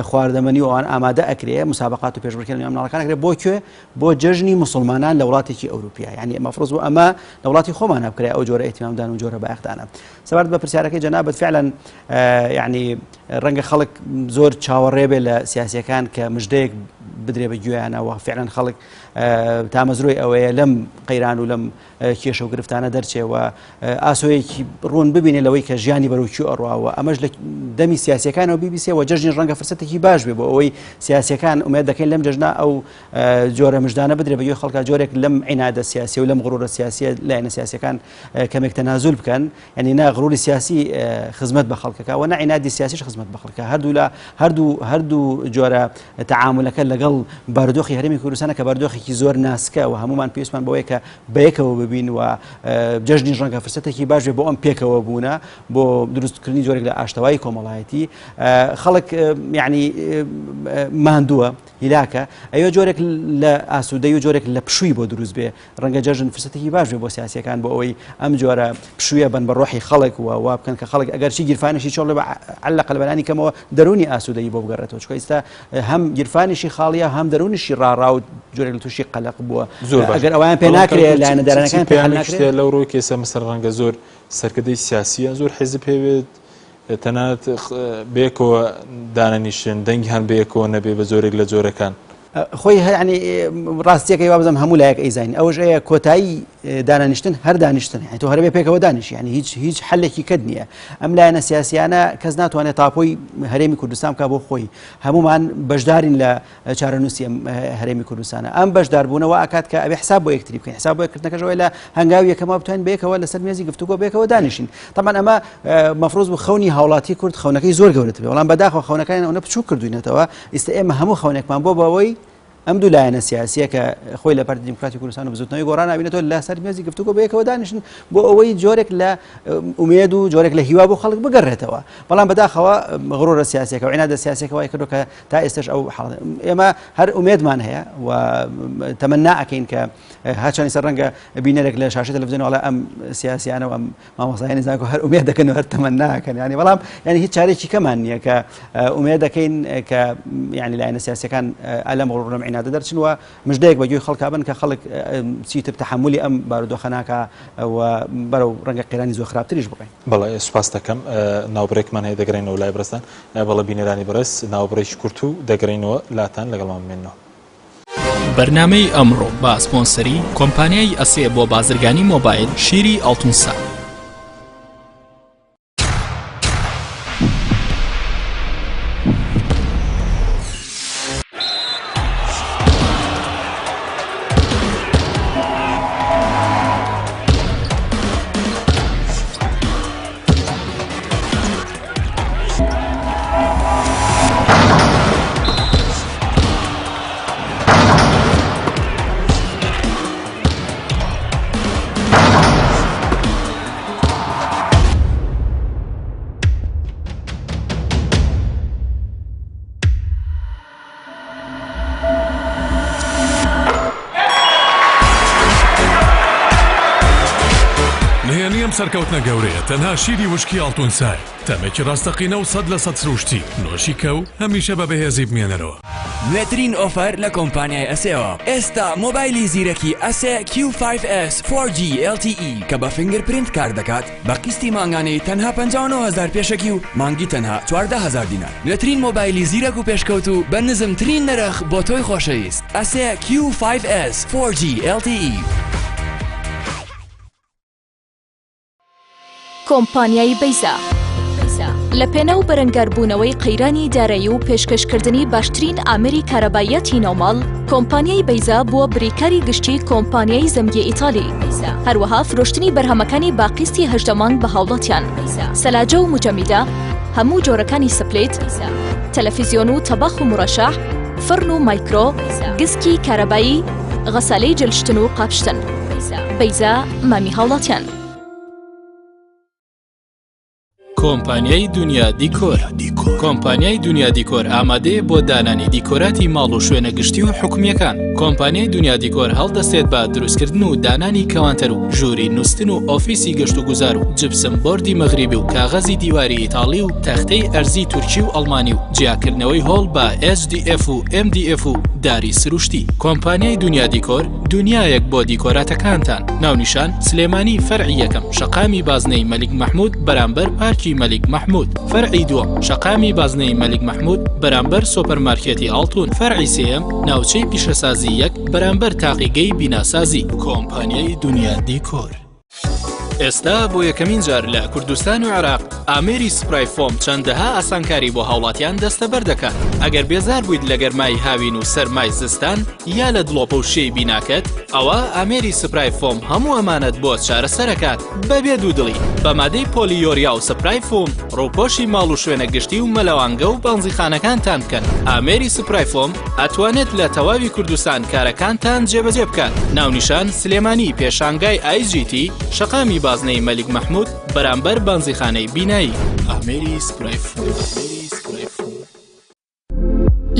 خواردەمەنی ئەوان ئامادە ئەکرێ مسابقات و پێشبڕکێ لە مناڵەکان ئەکرێ بۆ کوێ بۆ جەژنی مسلمانان لە وڵاتێکی ئەوروپیا یعنی مەفروض بوو ئەمە لە وڵاتی خۆمان بکرێ ئەو جۆرە ئیتیمامدان و جۆرە بایەختانە سەبارەت بە پرسیارەکەی جەنابەت فعلا یعنی ڕەنگە خەڵک زۆر چاوەڕێ بێ لە سیاسیەکان کە مژدەیەک بدرێ بە گوێیانەوە فعلا خەڵک تامەزرۆی ئەوەیە لەم قەیران و لەم کێشە و گرفتانە دەرچێەوە ئاسۆیەکی ڕوون ببینێ لەوەی کە ژیانی بەرەوکیو ئەڕواوە ئەمەش لە دەمی سیاسیەکانەوە بیبیسیەوە جەژنی ڕەنگە فرسەتێکی باش بێ بۆ ئەوەی سیاسیەکان ئومێد دەکەین لەم جەژنا ئەو جۆرە مژدانە بدرێ بە گوێی خەڵکە جۆرێک لەم عینادە سیاسی و لەم غڕورە سیاسیە لایەنە سیاسیەکان کەمێک تەنازول بکەن یعنی نا غڕوری سیاسی خزمەت بە خەڵکەکە و نا عینادی سیاسیش خزمەت بە خەڵکە هەردوو جۆرە تەعاملەکە لەگەڵ بارودۆخی هەرێمی کوردستانە کە بارودۆخێکی زۆر ناسکە و هەمومان پێویستمان بەوەیە کە بەیەکەوە ببین و جەژنی ڕەنگە فرسەتێکی باش بێ بۆ ئەم پێکەوە بوونە بۆ دروستکردنی جۆرێک لە ئاشتەوایی کۆمەڵایەتی خەڵک یعنی ماندووە هیلاکە ئەوە جۆرێک لە ئاسوودەی و جۆرێک لە پشووی بۆ دروست بێ ڕەنگە جەژن فرسەتێکی باش بێ بۆ سیاسیەکان بۆ ئەوەی ئەم جۆرە پشوویە بن بە ڕۆحی خەڵک و وا بکەن کە خەڵک ئەگەر چی گیرفانیشی چۆڵ عەلە قەلبەلانی کەمەوە دەرونی ئاسوودەی بۆ بگەڕێتەوە چکە ئێستا هەم گیرفانیشی خاڵیە هەم دەرونیشی ڕاڕا و جۆرێک لە تووشی قەلق بووە ئەگەر ئەویان پێ ناکرێت لایەنە دارانەکان پێ ناکرێت لەو ڕۆی کێسە مەسەر ڕەنگە زۆر سەرکردەی سیاسیە زۆر حیزب پێوێت تەنانەت بێکەوە دانەنیشن دەنگی هەن بەیەکەوە نەبێ بە زۆرێک لە جۆرەکان خۆی ینی ڕاستیەکەی وا بزەم هەموو لایەک ئەیزانین ئەوەش ئەیە کۆتایی دانانیشتن هەر دانیشتن تۆ هەربێ پێکەوە دانیش ینی هیچ حلێکی کەد نییە ئەم لایەنە سیاسیانە کەس ناتوانێت تاپۆی هەرێمی کوردستان بکە بۆ خۆی هەمومان بەشدارین لە چارەنووسی هەرێمی کوردستانە ئەم بەشداربوونەوە ئاکات کە ئەبێ حساب بۆ یەکتری بکەین حساب بۆ یەکردنەکەشەوەی لە هەنگاوی یەکەمەوە بتوانین بەیەکەوە لەسەر مێزی گفتوگۆ بەیەکەوە دانیشین طبعا ئەمە مەفروض بوو خەونی هاوڵاتی کورد خەونەکەی زۆر گەورەتر بێ بەڵام بەداخەوە خەونەکان ئەوە بچوو کردوینەتەوە ئێستا ئێمە هەموو خەونێکمان بۆ بەوەی ئەم دوو لایەنە سیاسیە کە خۆی لە پارتی دیموکراتی کوردستان و بزوتنەوەی گۆڕان نبینێتەوە لە سەر مێزی گفتوگۆ بەیەکەوە دانیشن بۆ ئەوەی جۆرێک لە ئومێد و جۆرێک لە هیوا بۆ خەڵک بگەڕێتەوە بەڵام بەداخەوە غڕورە سیاسیەکە و عینادە سیاسیەکە وای کردو کە تا ئێستش ئەو حاڵ ئێمە هەر ئومێدمان هەیە و تەمەنا ئەکەین کە هاچانی سەر ڕەنگە بینەرێک لە شاشەی تەلەڤیزیۆن وڵا ئەم سیاسیانە و ئەم مامۆستایانی زانکۆ هەر ئومێد دەکەن و هەر تەمەنا ئەکەن ینی بەڵام ینی هیچ چارێکی کەمان نییە کە ئومێد دەکەین کە ینی لایەنە سیاسیەکان ئەلەم غڕورە عینادە دەرچن و مژدەیەک بەگوێی خەڵکا بن کە خەڵک چیتر تەحملی ئەم بارودۆخە ناکە و بەرەو ڕەنگە قەیرانی زۆر خراپتریش بکەین بەڵێ سوپاس دەکەم ناوبرێکمان هەیە دەگەڕێنەوە لای بەرزتان بەڵە بینەرانی بەرز ناوبڕێکی کورت و دەگەڕێنەوە لاتان لەگەڵمان بمێنەوە بەرنامەی ئەمڕۆ با سپۆنسەری کۆمپانیای ئەسێ بۆ بازرگانی مۆبایل شیری ئەڵتونسا سەرکەوتنە گەورەیە تەنها شیری وشکی ئەڵتونسای تەمێکی ڕاستەقینە و 100% سروشتی نۆشی کەو هەمیشە بە بەهێزی بمێنەرەوە نوێترین ئۆفەر لە کۆمپانیای ئەسێەوە ئێستا مۆبایلی زیرەکی ئەسێ Q5S 4G LTE کە بە فینگرپرینت کار دەکات بە قستی مانگانەی تەنها 59,000 پێشەکی و مانگی تەنها 14,000 دینار نوێترین مۆبایلی زیرەک و پێشکەوت و بە نزمترین نرخ بۆ تۆی خۆشەویست ئەسێ Q5S 4G LTE کۆمپانیای بەیزا لە پێنە و بەرەنگاربوونەوەی قەیرانی دارایی و پێشکەشکردنی باشترین ئامێری کارەبایەتی ناوماڵ کۆمپانیای بەیزا بووە بریکاری گشتی کۆمپانیای زەمگی ئیتالی هەروەها فرۆشتنی بەرهەمەکانی باقیستی هەژدەمان بە هاوڵاتیان سەلاجە و مجەمیدە هەموو جۆرەکانی سپلێت تەلەڤیزیۆن و تەبەخ و مڕەشەح فڕن و مایکرۆ گسکی کارەبایی غەسالەی جلشتن و قاپشتن بەیزا مامی هاوڵاتیان کۆمپانیای دنیا دیکۆر. کۆمپانیای دنیا دیکۆر ئامادەیە بۆ دانانی دیکۆراتی ماڵ و شوێنە گشتی و حکومیەکان. کۆمپانیای دنیا دیکۆر هەڵدەستێت بە دروستکردن و دانانی کەوانتەر و ژووری نووسن و ئۆفیسی گەشت و گوزار و جبسم بۆردی مەغریبی و کاغەزی دیواری ئیتاڵی و تەختەی ئەرزی تورکی و ئەڵمانی و جیاکردنەوەی هۆڵ بە HDF و MDF و داری سروشتی. کۆمپانیای دنیا دیکۆر دنیایەک بۆ دیکۆراتەکانتان. ناونیشان سلێمانی فەرعی یەکەم شەقامی بازنەی مەلیک مەحموود بەرامبەر پارکی مەلیک مەحموود. فەرعی دووەم شەقامی بازنەی مەلیک مەحموود بەرامبەر سۆپەرمارکێتی ئاڵتون. فەرعی سێیەم ناوچەی پیشەسازی یەک بەرامبەر تاقیگەی بیناسازی. کۆمپانیای دنیا دیکۆر. ئێستا بۆ یەکەمین جار لە کوردستان و عێراق ئامێری سپرای فۆم چەندەها ئاسانکاری بۆ هاوڵاتیان دەستەبەر دەکات. ئەگەر بێزار بوویت لە گەرمای هاوین و سەرمای زستان یا لە دڵۆپە و شێی بیناکەت، ئەوە ئامێری سپرای فۆم هەموو ئەمانەت بۆ چارەسەرەکات بەبێ دوودڵی. بە مادەی پۆلیۆریا و سپرای فۆم ڕووپۆشی ماڵ و شوێنە گشتی و مەلەوانگە و بەنزیخانەکانتان بکەن. ئامێری سپرای فۆم ئەتوانێت لە تەواوی کوردستان کارەکانتان جێبەجێ بکات. ناونیشان سلێمانی پێشانگای IGT شەقامی بازنەی مەلیک مەحموود بەرامبەر بانزیخانەی بینایی. ئامێری سپرای فۆم.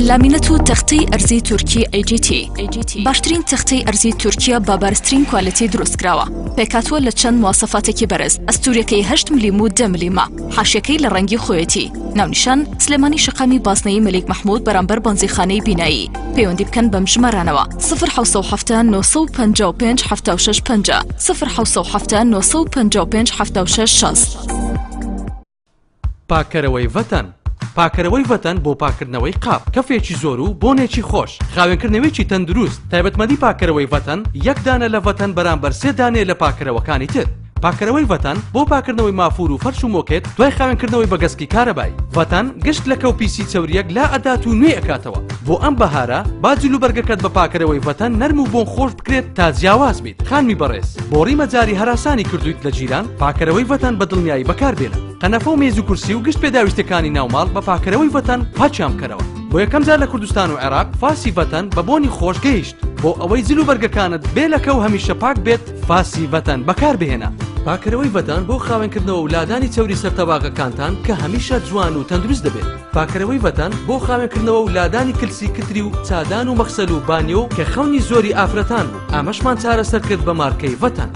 لامینەت و تەختەی ئەرزی تورکی AGT باشترین تەختەی ئەرزی تورکیا با بارزترین کوالیتی دروستکراوە. پێکاتوە لە چەند مواسەفاتێکی بەرز. ئەستوورەکەی 8 ملم و 10 ملم. حاشیەکەی لە ڕەنگی خۆیەتی. ناونیشان سلێمانی شەقامی بازنەی مەلیک مەحموود بەرامبەر بانزیخانەی بینایی. پەیوەندی بکەن بەم ژمارانەوە 070 955 76 50 070 955 76 60. پاکەرەوەی ڤەتەن. پاکەرەوەی ڤەتەن بۆ پاکردنەوەی قاپ، کەفێکی زۆر و بۆنێکی خۆش، خاوێنکردنەوەیکی تەندروست. تایبەتمەدی پاکەرەوەی ڤەتەن یەک دانە لە ڤەتەن بەرامبەر 3 دانێ لە پاکەرەوەکانی تر. پاکەرەوەی ڤەتەن بۆ پاکردنەوەی مافور و فەرش و مۆکێت دوای خاوێنکردنەوەی بە گەسکی کارەبایی. ڤەتەن گشت لە کەوپیسی چەوریەک لا ئەدات و نوێ ئەکاتەوە. بۆ ئەم بەهارە با جلوبەرگەکەت بە پاکەرەوەی ڤەتەن نەرم و بۆن خۆش بکرێت تا جیاواز بیت. خانمی بەڕێز بۆ ڕیمەجاری هەراسانی کردویت لە جیران پاکەرەوەی ڤەتەن بە دڵنیایی بەکاربێنن. قەنەفە و مێز و کورسی و گشت پێداویستەکانی ناوماڵ بە پاکەرەوەی ڤەتەن پاچیان بکەرەوە. بۆ یەکەم جار لە کوردستان و عێراق فاسی ڤەتەن بە بۆنی خۆش گەیشت. بۆ ئەوەی جلوبەرگەکانت بێ لەکە و هەمیشە پاک بێت فاسی ڤەتەن بەکاربهێنە. پاکەرەوەی ڤەتەن بۆ خاوێنکردنەوە و لادانی چەوری سەرتەباغەکانتان کە هەمیشە جوان و تەندروست دەبێت. پاکەرەوەی ڤەتەن بۆ خاوێنکردنەوە و لادانی کلسی کتری و چادان و مەخسەل و بانیۆ کە خەونی زۆری ئافرەتان بوو. ئامەشمان چارەسەر کرد بە مارکەی ڤەتەن.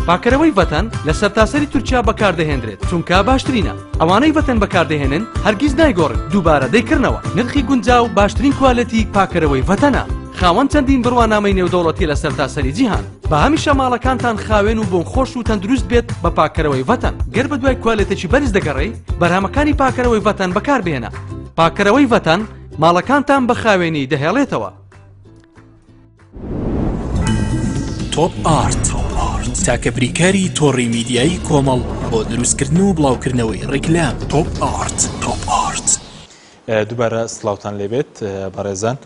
پاکەرەوەی ڤەتەن لە سەرتاسەری تورکیا بەکاردەهێنرێت چونکە باشترینە. ئەوانەی ڤەتەن بەکاردەهێنن هەرگیز نایگۆڕن، دووبارە دەیکردنەوە. نرخی گونجاو باشترین کوالەتی پاکەرەوەی ڤەتەنە. خاوەن چەندین بڕوانامەی نێودەوڵەتی لە سەرتاسەری جیهان. بە هەمیشە ماڵەکانتان خاوێن و بۆن خۆش و تەندروست بێت بە پاکەرەوەی ڤەتەن. گەر بە دوای کوالێتێکی بەرز دەگەڕێی بەرهەمەکانی پاکەرەوەی ڤەتەن بەکاربهێنە. پاکەرەوەی ڤەتەن ماڵەکانتان بە خاوێنی دەهێڵێتەوە. تۆپ ئارت تاکە بریکاری تۆڕی میدیایی کۆمەڵ بۆ دروستکردن و بڵاوکردنەوەی ڕیکلام. تۆپ ئارت. دووبارە سڵاوتان لێبێت بەڕێزان.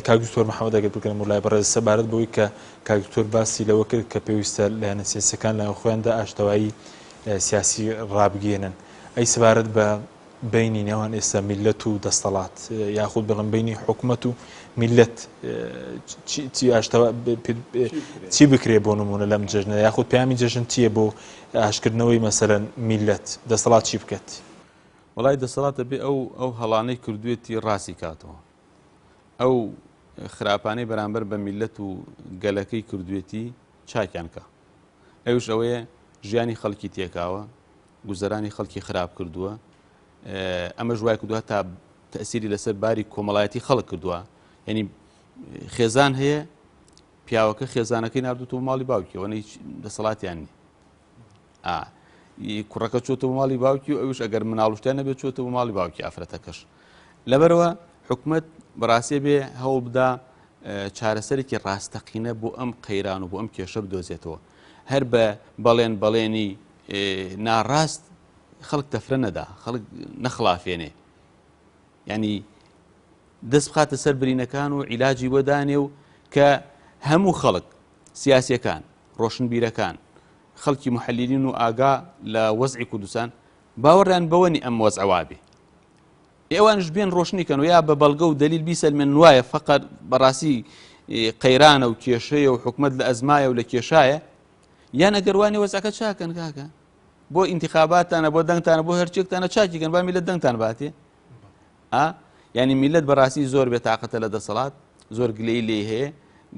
کاکدکتۆر محەممەد ئەگەر بگەرم و لای بەڕێز سەبارەت بەوەی کە کاکدکتۆر باسی لەوە کرد کە پێویستە لایەنە سیاسیەکان لە خۆیاندا ئاشتەوایی سیاسی ڕابگێنن. ئەی سەبارەت بە بینی نێوان ئێستا میلەت و دەسەڵات یاخود بڵم بینی حکوومەت و میلەت چی بکرێ بۆ نمونە لەم جەژنە یاخود پەیامی جەژن چییە بۆ ئاشکردنەوەی مەسەرەن میلەت دەسەڵات چی بکات؟ وڵای دەسەڵاتە بێ ئەو هەڵانەی کردوێتی ڕاستی کاتەوە. ئەو خراپانەی بەرامبەر بە میلەت و گەلەکەی کردوێتی چاکیان کە. ئەوش ئەوەیە ژیانی خەڵکی تێکاوە، گوزەرانی خەڵکی خراپ کردووە. ئەمە ژوای کردووە تا تەسیری لەسەر باری کۆمەڵایەتی خەڵک کردووە. یعنی خێزان هەیە پیاوەکە خێزانەکەی نردوتەوە ماڵی باوکیەوە هیچ دەسەڵاتیان نی. کوڕەکە چۆتە بۆ ماڵی باوکی و ئەوش ئەگەر مناڵوشتیان نەبێت چۆتە بۆ ماڵی باوکی ئافرەتەکەش. لەبەرەوە حکومەت بەڕاستی بێ هەوڵ بدا چارەسەرێکی ڕاستەقینە بۆ ئەم قەیران و بۆ ئەم کێشە بدۆزێتەوە. هەر بە بەڵێنی ناڕاست خەڵک تەفرە نەدا، خەڵک نەخلافێنێ. ینی دەست بخاتە سەر برینەکان و عیلاجی وەدانێ و کە هەموو خەڵک سیاسیەکان، ڕۆشنبیرەکان، خەڵکی محەلیلین و ئاگا لە وەزعی کوردستان باوەڕیان بەوەنی ئەم وەزعەوا بێ. ئێوانش بێن ڕۆشنیکەن و یا بە بەڵگە و دەلیل بیسەلمێن وایە فەقەت بەڕاستی قەیرانە و کێشەیە و حکومەت لە ئەزمایە و لە کێشایە، یان ئەگەر وانێ وەزعەکە چاکەن کاکە بۆ ئینتیخاباتانە بۆ دەنگتانە بۆ هەرچێکتانە چاکیکەن با میلەت دەنگتان باتێ ینی میلەت بەڕاستی زۆر بێتاقەتە لە دەسەڵات زۆر گلەی لێ هەیە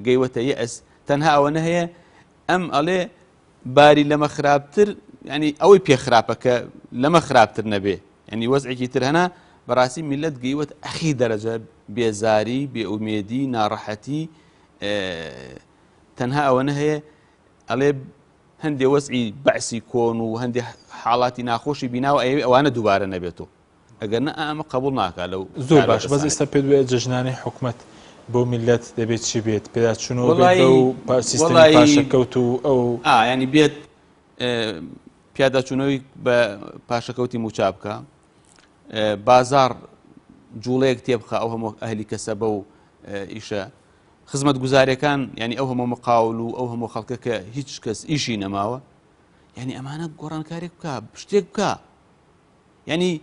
گەیوەتە یەئەس تەنها ئەوەنە هەیە ئەم ئەڵێ باری لەمە خراپتر ینی ئەوەی پێخراپە کە لەمە خراپتر نەبێ ینی وەزعێکی تر هەنا بەڕاستی میلەت گەیوەت ئەخی دەرەجە بێزاری بێئومێدی ناڕەحەتی تەنها ئەوەنە هەیە ئەڵێ هەندێ وەزعی بەعسی کۆن و هەندێ حاڵاتی ناخۆشی بیناوە ئەوانە دووبارە نەبێتەوە ئەگەر نە ئەمە قبول ناکات لەو زۆر باش بەس ئێستا پێ دوێ جژنانەی حکومەت بۆ میلەت دەبێت چی بێت پێداچوونەوە و سیستەمی پاشەکەوت و ئەو ینی بێت پیاداچوونەوەی بە پاشەکەوتی موچا بکە بازار جوڵەیەک تێبخە ئەو هەموو ئەهلی کەسەبە و ئیشە خزمەت گوزاریەکان ینی ئەو هەموو مقاول و ئەو هەموو خەڵکە کە هیچ کەس ئیشی نەماوە ینی ئەمانە گۆڕانکارێک بکە شتێک بکە ینی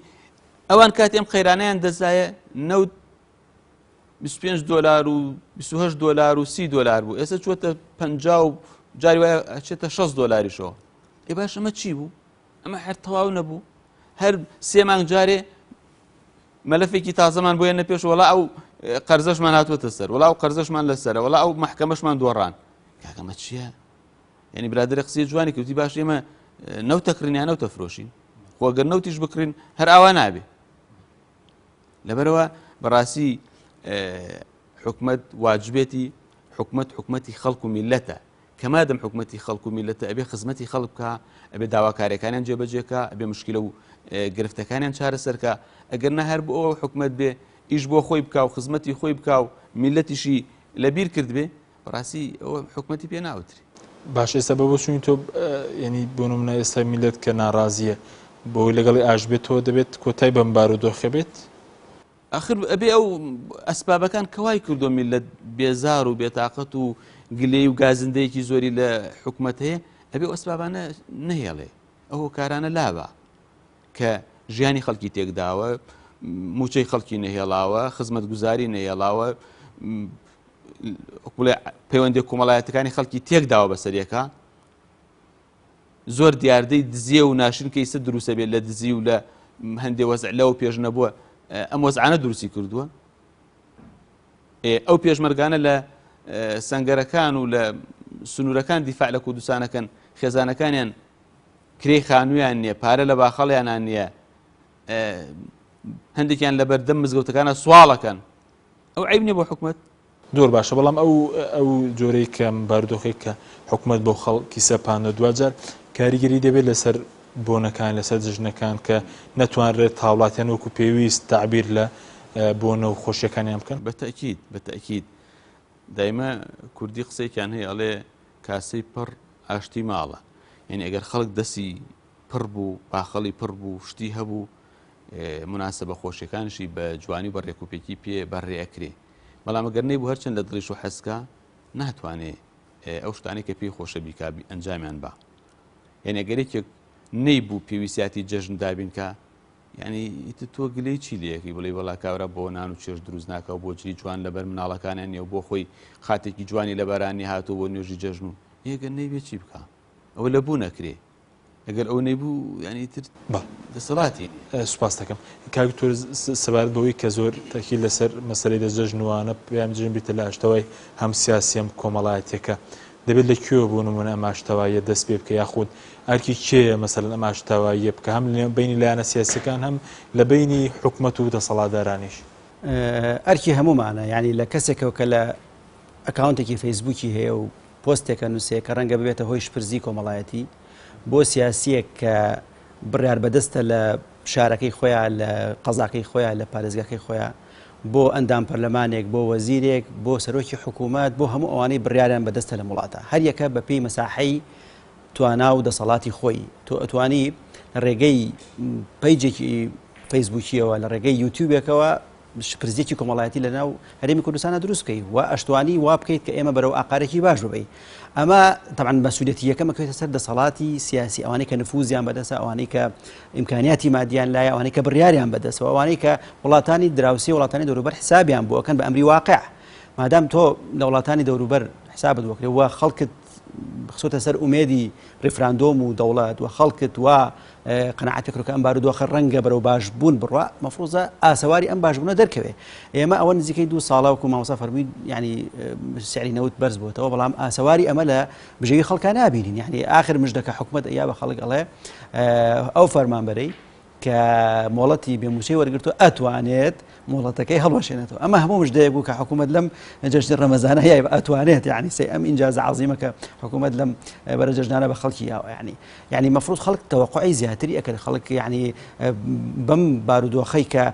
ئەوان کاتی ئەم خەیرانەیان دەزایە نەوت 25 دلار و 28 دلار و 30 دلار بوو ئێستا چوەتە 50 و جاری وایە ئەچێتە 6 دلاریشەوە ئێ باش ئەمە چی بوو ئەمە هەر تەواو نەبوو هەر 3 مانگ جارێ مەلەفێکی تازەمان بۆ یەنە پێش وەڵا ئەو قەرزەشمان هاتووەتە سەر وەڵا ئەو قەرزەشمان لەسەرە وەڵا ئەو محکەمەشمان دۆڕان کاکەمە چییە ینی برادرە قسەی جوانی کەوتی باش ئێمە نەوتەکردیان نەوتە فرۆشین خۆگەر نەوتیش بکڕین هەر ئاوا نابێ لەبەرەوە بەڕاستی حکومت واجبێتی حکومەتی خەڵک و میلەتە کەمادەم حکومەتی خەڵک و میلەتە ئەبێ خزمەتی خەڵک بکە ئەبێ داواکاریەکانیان جێبەجێکە ئەبێ مشکلە و گرفتەکانیان چارەسەرکە ئەگەر نە هەر بۆ ئەوە حکومەت بێ ئیش بۆ خۆی بکە و خزمەتی خۆی بکە و میلەتیشی لەبیر کرد بێ بەڕاستی ئەوە حکومەتی پێ ناوتری باش ئێستا بە بۆ چوین تۆ ینی بۆ نمونە ئێستا میلەت کە ناڕازیە بۆی لەگەڵی ئاش بێتەوە دەبێت کۆتای بەم بارودۆخە بێت ئەخر ئەبێ ئەو ئەسبابەکان کەوای کردو میلەت بێزار و بێتاقەت و گلەی و گازندەیەکی زۆری لە حکومەت هەیە ئەبێ ئەو ئەسبابانە نهێڵێ ئەو کارانە لابە کە ژیانی خەڵکی تێکداوە موچەی خەڵکی نەهێڵاوە خزمەت گوزاری نەهێڵاوە بڵێ پەیوەندی کۆمەڵایەتەکانی خەڵکی تێکداوە بەسەریەکە زۆر دیاردەی دزیە و ناشرین کە ئێستا دروستە بێت لە دزی و لە هەندێک وەزع لەوە پێش نەبووە ئەم وەزعانە دروستی کردووە ئەو پێشمەرگانە لە سەنگەرەکان و لە سنوورەکان دیفاع لە کوردستانەکەن خێزانەکانیان کرێی خانوویان نییە پارە لە باخەڵیانان نییە هەندێکیان لە بەردەم مزگەوتەکانە سواڵەکەن ئەو عیب نییە بۆ حکومەت زۆر باشە بەڵام ئەو جۆرەی کەم بارودۆخی کە حکومەت بۆ خەڵکی سەپاندە دوجار کاریگەری دەبێت لەسەر بۆنەکان لەسەر جژنەکان کە نەتوانرێت هاوڵاتیان وەکو پێویست تعبیر لە بۆنە و خۆشیەکانیان بکەن بەتەکید دایمە کوردی قسەیەکیان هەیە ئەڵێ کاسەی پڕ ئاشتی ماڵە یعنی ئەگەر خەڵک دەستی پڕ بوو باخەڵی پڕ بوو شتی هەبوو مناسبە خۆشیەکانشی بە جوانی بە ڕێکوپێکی پێ بەڕێەکرێ بەڵام ئەگەر نەیبوو هەرچەند لە دڵیش و حەسکە ناتوانێت ئەو شتانی کە پێی خۆشە بیکابی ئەنجامیان بە یعنی ئەگەرێکێک نەیبوو پێویستیاتی جەژن دابینکە یعنی تۆ گلەی چی لەیەکی بڵێ وەڵا کاورە بۆ نان و چێژ دروست ناکە و بۆ جلی جوان لەبەر مناڵەکانیان نیە و بۆ خۆی خاتێکی جوانی لە بەرانی هاتوو بۆ نوێژی جەژن و ئێگەر نەیبێ چی بکە ئەوە لە بوو نەکرێ ئەگەر ئەو نەیبوو ینی تر دەسەڵاتی سوپاس دەکەم کاک تۆ سەبارەت بەوەی کە زۆر تاکی لەسەر مەسەلەی دەجەژنوانە پێیان جژن بیتە لە ئاشتەوای هەم سیاسی هەم کۆمەڵایەتێکە دەبێت لە کوێوە بوو نمونە ئەم ئاشتەواییە دەست پێ بکە یاخود ئەرکی کێیە مەسەلەن ئەم ئاشتەواییە بکە هەم لە بینی لایەنە سیاسەکان هەم لە بینی حکومەت و دەسەڵاتدارانیش ئەرکی هەمومانە ینی لە کەسێکەوە کە لە ئەکاونتێکی فەیسبووکی هەیە و پۆستێکە نووسێ کە ڕەنگە ببێتە هۆی شپرزی کۆمەڵایەتی بۆ سیاسیەک کە بڕیار بەدەستە لە شارەکەی خۆیان لە قەزاکەی خۆیان لە پارێزگاکەی خۆیان بۆ ئەندام پەرلەمانێک بۆ وەزیرێک بۆ سەرۆکی حکوومەت بۆ هەموو ئەوانەی بڕیاریان بەدەستە لە وڵاتە هەر یەکە بە پێی مەساحەی توانا و دەسەڵاتی خۆی تۆ ئەتوانی لە ڕێگەی پەیجێکی فەیسبووکیەوە لە ڕێگەی یوتیوبێکەوە شپرزیەکی کۆمەڵایەتی لەناو هەرێمی کوردستانە دروست بکەیت و ئەشتوانی وا بکەیت کە ئێمە بەرەو ئاقارێکی باش ببەی ئەمە طبعا مەسئولیەتی یەکەمەکەوێتە سەر دەسەڵاتی سیاسی ئەوانەی کە نفوزیان بەدەستە ئەوانەی کە ئیمکانیاتی مادیان لایە ئەوانەی کە بڕیاریان بەدەستەوە ئەوانەی کە وڵاتانی دراوسی وڵاتانی دەوروبەر حسابیان بۆ ئەکەن بە ئەمری واقع مادام تۆ لە وڵاتانی دەوروبەر حسابت وەکرێ وە خەڵکت خسوتە سەر ئومێدی ڕیفراندۆم و دەوڵەت و خەڵکت و قەنەعەتێک کە ئەم بارودۆخە ڕەنگە بەرەو باش بوون بڕوا مەفروضە ئاسەواری ئەم باشبوونە دەرکەوێ ئێمە ئەوە نزیکەی 2 ساڵە وەکو مامۆستا فەرمووی ینی سعری نەوت بەرز بووتەوە بەڵام ئاسەواری ئەمە لە بژێوی خەڵکان نابینین یعنی آخر مژدەکە حکوومەت یا بە خەڵک ئەڵێ ئەو فەرمانبەرەی کە مۆڵەتی بێموچەی وەرگرتو ئەتوانێت مۆڵەتەکەی هەڵوەشێنێتەوە ئەمە هەموو مژدەیەک بوو کە حکوومەت لەم جەژنی ڕەمەزانە یای ئەتوانێت یعنی سێ ئەم ئینجازە عەزیمە کە حکوومەت لەم بەرە جەژنانە بە خەڵکی یاوە یعنی مەفروض خەڵک تەوەقعی زیاتری ئەکرد خەڵک یعنی بەم بارودۆخەی کە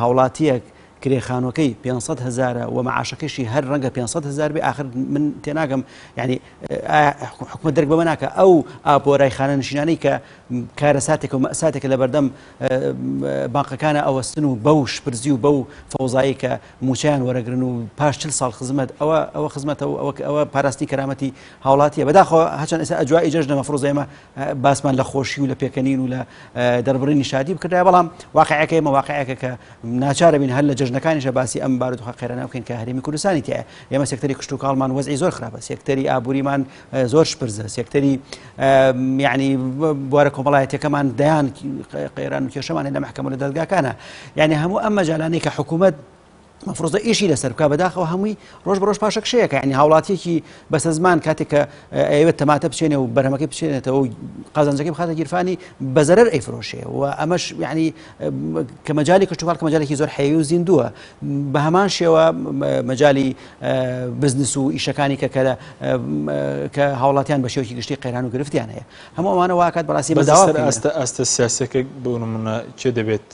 هاوڵاتیەک کرێخانەکەی 500,000 و معاشەکەشی هەر ڕەنگە 500,000 بێ آخر من تێناگەم ینی حکوومەت دەرک بەمە ناکە ئەو ئاپۆرای خانەنشینانەی کە کارە ساتێک و مەساتێکە لە بەردەم بانقەکانە ئەوەستن و بەو شپرزی و بەو فەوزایی کە موچیان وەرەگرن و پاش 40 ساڵ خزمەت ئەوە خزمەتەوە ئەوە پاراستی کەرامەتی هاوڵاتیە بەداخەوە هەچەند ئێستا ئەجوای جەژنە مەفروض ئێمە باسمان لە خۆشی و لە پێکەنین و لە دەربڕینی شادی بکردای بەڵام واقعەکە ئێمە واقعەکە کە ناچارە بین هەر لە جەژنەکانیشە باسی ئەم بارودۆخە قەیرانە بکەین کە هەرێمی کوردستانی تایە ئێمە سێکتەری کشت و کاڵمان وەزعی زۆر خراپە سێکتەری ئابووریمان زۆر شپرزە سێکتەری یعنی بوارە کۆمەڵایەتەکەمان دەیان قەیران و کێشەمان لە مەحکەمە لە دەرگاکانە یعنی هەموو ئەم مەجالانەی کە حکوومەت مەفروضە ئیشی لەسەر بکە بەداخەوە هەمووی ڕۆژ بە ڕۆژ پاشە کشەیەکە ینی هاوڵاتیەکی بەسە زمان کاتێک کە ئەوێت تەماتە بچێنێ و بەرهەمەکەی بچێنێتەوە و قازانجەکەی بخاتە گیرفانی بە زەرەر ئەیفرۆشێ و ئەمەش یعنی کە مەجالی کشتوکاڵ کە مەجالێکی زۆر حەیوی و زیندووە بە هەمان شێوە مەجالی بزنس و ئیشەکانی کە هاوڵاتیان بە شێوەی گشتی قەیران و گرفتیان هەیە هەموو ئەوانە واکات بەڕاستی بەداوا ئەستە سیاسەکە بۆ نمونە چێ دەبێت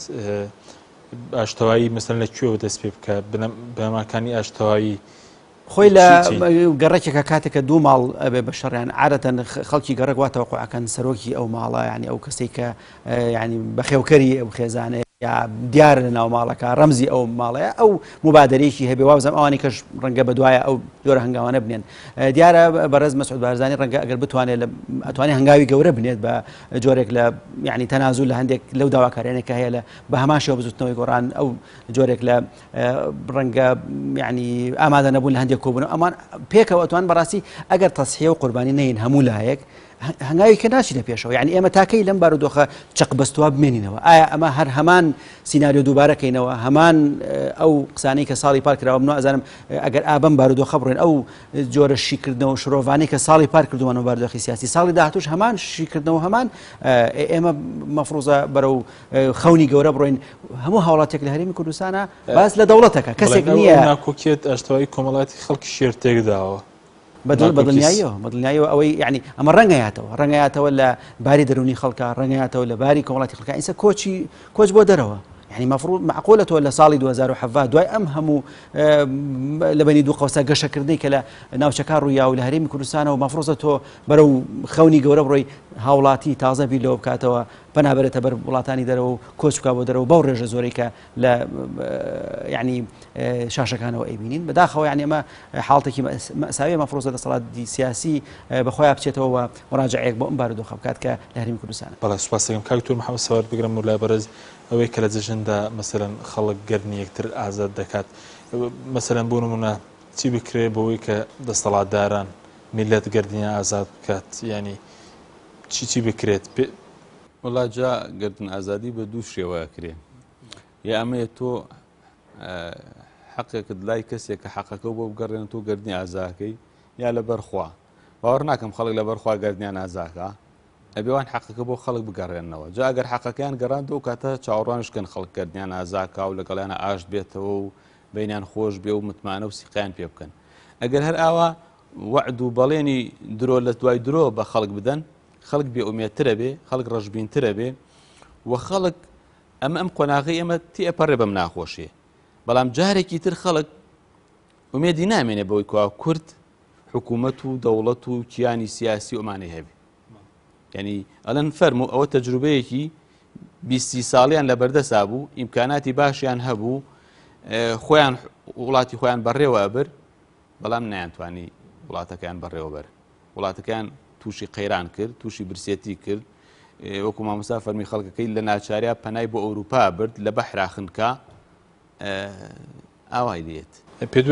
ئاشتەوایی مەسەن لە کوێوە دەست پێ بکە بەماکانی ئاشتەوایی خۆی لە گەڕێکێکە کاتێکە 2 ماڵ ئەبێ بە شەڕیان عادەتەن خەڵکی گەڕێک واتەوەقعەکەن سەرۆکی ئەو ماڵە ینی ئەو کەسێک کە ینی بەخێوکەری ئەو خێزانەیە یا دیارە لە ناو ماڵەکە ڕەمزی ئەو ماڵەیە ئەو مبادرەیەکی هەبێ وابزەم ئەوانی کەش ڕەنگە بەدوایە ئەو جۆرە هەنگاوانە بنێن دیارە بەڕێز مەسعود بارزانی ڕەنگە ئەگەر بتوانێت ئەتوانێت هەنگاوی گەورە بنێت بە جۆرێک لە یعنی تەنازوو لە هەندێک لەو داواکارانێک کە هەیە لە بە هەمان شێوە بزوتنەوەی گۆڕان ئەو جۆرێک لە ڕەنگە یعنی ئامادە نەبوون لە هەندێک کۆبوون ئەمان پێکەوە ئەتوان بەڕاستی ئەگەر تەسحیە و قوربانی نەین هەموو لایەک هەنگاوی کە ناچی لە پێشەوە یعنی ئێمە تاکەی لەم بارودۆخە چەق بەستووا بمێنینەوە ئایا ئەمە هەر هەمان سیناریۆ دووبارەکەینەوە هەمان ئەو قسانەی کە ساڵی پار کراوە منۆ ئەزانم ئەگەر ئابم بارودۆخە بڕێن ئەو جۆرە شیکردنەوە شرۆڤانەی کە ساڵی پار کردووانەوە بارودۆخی سیاسی ساڵی داهاتوش هەمان شیکردنەوە هەمان ئێمە مەفروضە بەرەو خەونی گەورە بڕۆین هەموو هاوڵاتێک لە هەرێمی کوردستانە باس لە دەوڵەتەکە کەسێک نییە ناکۆکێت ئاشتەوایی کۆمەڵاتی خەڵکی شێرتێکداوە بەدڵنیاییەوە ئەوەی یعنی ئەمە ڕەنگەیاتەوە لە باری دەرونی خەڵکە ڕەنگەیاتەوە لە باری کۆمەڵاتی خەڵکە ئینسە کۆچ بۆ دەرەوە يعني مفروض معقولة لە ساڵی 2017 دوای ئەم هەموو لە بەنی دوو قەوسە گەشەکردنی کە لە ناوچەکان ڕوویا و لە هەرێمی کوردستانەوە مەفروضە تۆ بەرەو خەونی گەورە بڕۆی هاوڵاتی تازە بیلەوە بکاتەوە پەنابەرێتە بەر وڵاتانی دەرەوە و کۆچ بکات بۆ دەرەوە بەو ڕێژە زۆرەی کە لە یعنی شاشەکانەوە ئەیبینین بەداخەوە یعنی ئەمە حاڵتێکی مەساویە مەفروضە دەسەڵاتی سیاسی بەخۆیان بچێتەوە و مراجعەیەک بۆ ئەم بارودۆخە بکات کە لە هەرێمی کوردستانە. بەڵێ سوپاس دەکەم کاکتۆر محەممەد سەوار بگرم و لای بەرز ئەوەی کە لە جەژندا مەسەلەن خەڵک گەرنی یەکتر ئازاد دەکات مەسەلەن بۆ نمونە چی بکرێ بۆەوەی کە دەسەڵاتداران میلەت گەردنیە ئازاد بکات ینی چی بکرێت وڵا جا گردن ئازادی بە دوو شێوەیە کرێ یا ئەمەیە تۆ حەقێکت لای کەسێک کە حەقەکە بۆ بگەڕێن تۆ گردنی ئازاکەی یا لەبەرخوا باوەڕ ناکەم خەڵک لەبەرخوا گردنیان ئازاکە ئەبێوان حەقەکە بۆ خەڵک بگەڕێنەوە جا ئەگەر حەقەکەیان گەڕاندە و کاتە چاوەڕوانشکەن خەڵک گردنیان ئازاکە و لەگەڵیانە ئاشت بێتەوە و بینیان خۆش بێ و متمانە و سیقیان پێ بکەن ئەگەر هەر ئاوا وعد و بەڵێنی درۆ لە دوای درۆ بە خەڵک بدەن خەڵک بێئومێدترە بێ خەڵک ڕەشبینترە بێ و خەڵک ئەم قۆناغی ئێمە تێپەڕێ بەم ناخۆشیە بەڵام جارێکی تر خەڵک ئومێدی نامێنێ بەوەی کوا کورد حکوومەت و دەوڵەت و کیانی سیاسی ئەمانەی هەبێ یعنی ئەلەن فەرموو ئەوە تەجروبەیەکی 20 ساڵیان لە بەردەسا بوو ئیمکاناتی باشیان هەبوو خۆیان وڵاتی خۆیان بەڕێوە ئەبر بەڵام نەیانتوانی وڵاتەکەیان بەڕێوە بەر وڵاتەکەیان تووشی قەیران کرد تووشی برسێتی کرد وەکو مامۆستا فەرمی خەڵکەکەی لە ناچاریا پەنای بۆ ئەوروپا برد لە بەحرا خنکا ئاوای دێت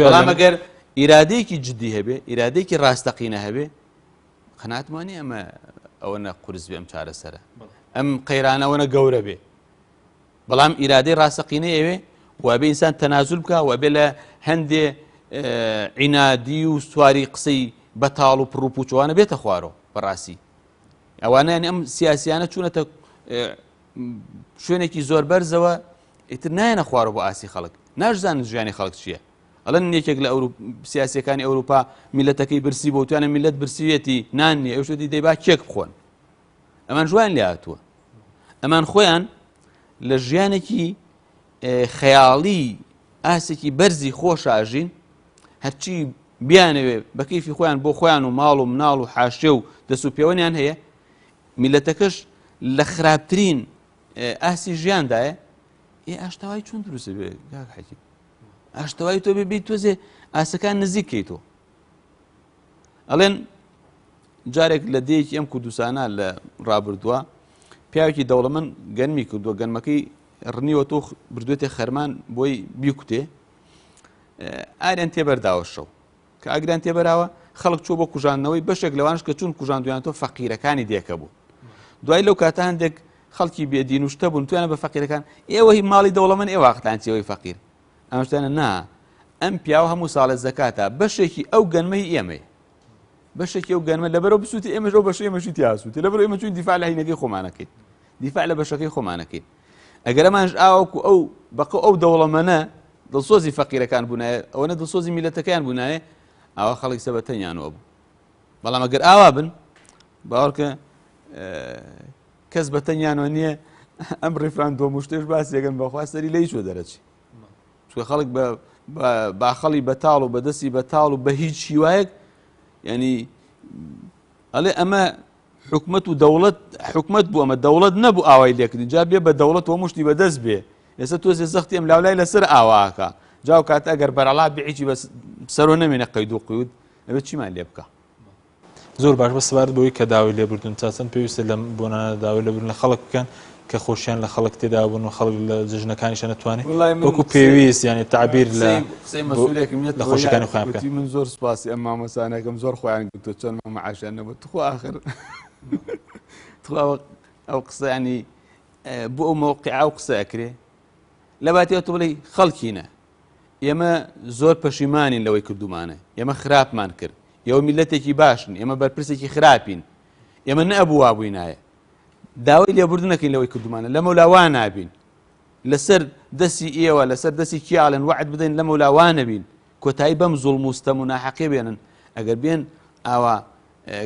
بەڵام ئەگەر ئیرادەیەکی جددی هەبێ ئیرادەیەکی ڕاستەقینە هەبێ قەناعەتمانی ئەوە قورس بێ ئەم چارەسەرە ئەم قەیرانەوەنە گەورە بێ بەڵام ئیرادەی ڕاستەقینەی ئەوێ وابێ ئینسان تەنازول بکە وابێ لە هەندێ عینادی و سواری قسەی بەتاڵ و پڕوپوچوانە بێتە خوارەوە بەڕاستی ئەوانیان ئەم سیاسیانە چوونەتە شوێنێکی زۆر بەرزەوە ئیتر نایەنە خوارەوە بۆ ئاسی خەڵک ناشزانن ژیانی خەڵک چییە ئەڵەن یەکێک لە سیاسیەکانی ئەوروپا میلەتەکەی برسی بۆ توانە میلەت برسیوێتی نان نیە ئەو شتی دەیبا کێک بخۆن ئەمان ژوان لێ هاتووە ئەمان خۆیان لە ژیانێکی خەیاڵی ئاسێکی بەرزی خۆشاژین هەرچی بیانەوێ بە کەیفی خۆیان بۆ خۆیان و ماڵ و مناڵ و حاشێ و دەست و پێوەنیان هەیە میلەتەکەش لە خراپترین ئاسی ژیاندایە ئاشتەوای چۆن دروستە بێ حەکیم ئاشتەوای تۆ بێ تۆزێ ئاسەکان نزیکەیتەوە ئەڵێن جارێک لە دەیەکی ئەم کوردستانە لە ڕابردووە پیاوێکی دەوڵەمەند گەنمی کردووە گەنمەکەی ڕنیوە تۆ بردوێتێ خەرمان بۆی بیکوتێ ئاریان تێبەرداوە شەو کە ئاگریان تێبەراوە خەڵک چۆ بۆ کوژانەوەی بەشێک لەوانش کە چون کوژاندویان تۆ فەقیرەکانی دێکە بوو دوای لەو کاتە هەندێک خەڵکی بێدین و شتە بوون توانە بە فەقیرەکان ئێوە هی ماڵی دەوڵەمەند ئێوە واختانچەوەی فەقیر ئەم شتانە نا ئەم پیاوە هەموو ساڵە زەکاتە بەشێکی ئەو گەنمەی ئێمەی بەشێکی ئەو گەنمە لەبەرەوە بسووتی ئێمەش ئەو بەشەی ئێمەشی تیاسووتی لەبەرەوە ئێمە چوین دیفاع لە هینەکەی خۆمانەکەین دیفاع لە بەشەکەی خۆمانەکەین ئەگەر ئەمانش ئاوەکو ئەو بەقە ئەو دەوڵەمەنە دڵسۆزی فەقیرەکان بوونایە ئەوەنە دڵسۆزی میلەتەکەیان بوونایە ئاوا خەڵک سەبەتەنیانەوە بوو بەڵام ئەگەر ئاوا بن باوەڕکە کەس بەتەنیانەوە نییە ئەم ڕێفراندۆم و شتێش باسیەکەن بەخوا سەری لەی چۆ دەرەچی چونکە خەڵک باخەڵی بەتاڵ و بەدەستی بەتاڵ و بە هیچ هیوایەک ینی ئەڵێ ئەمە حکومەت و دەوڵەت حکومەت بوو ئەمە دەوڵەت نەبوو ئاوای لێکردن جا بێ بە دەوڵەت و مشتی بەدەست بێ ئێستا تۆزێ زەختی ئەم لاولای لەسەر ئاواکە جاو کات ئەگەر بەرەڵا بێعیی بە سەرۆ نەمێنە قەید و قیود ئەوێت چیمان لێ بکە زۆر باش بە سەبارەت بەوەی کە داوای لێبوردن چاچەند پێویستە لەم بۆنانە داوای لێبوردن لە خەڵک بکەن کە خۆشیان لە خەڵک تێدا بوون و خەڵک لە جژنەکانیشە نەتوانێت وەکو پێویست یعنی تعبیر لە خۆشیەکانی خۆیان بکەن من زۆر سپاسی ئەم مامۆسانەکەم زۆر خۆیان گرتووە چۆن مەعاشیان نەبوو تخوا ئاخر ئەو قسە ینی بۆ ئەو مەوقیع ئەو قسە ئەکرێ لە باتیەوە تۆ بڵێ خەڵکینە ئێمە زۆر پەشیمانین لەوەی کردومانە ئێمە خراپمان کرد ئێوە میلەتێکی باشن ئێمە بەرپرسێکی خراپین ئێمە نەبوو وابووینایە داوای لێبوردنەکەین لەوەی کردومانە لە مەولاوا نابین لەسەر دەستی ئێوە لەسەر دەستی کیاڵن وعد بدەین لە مەولاوا نەبین کۆتایی بەم زوڵم و ستەم و ناحەقێ بێنن ئەگەر بێن ئاوا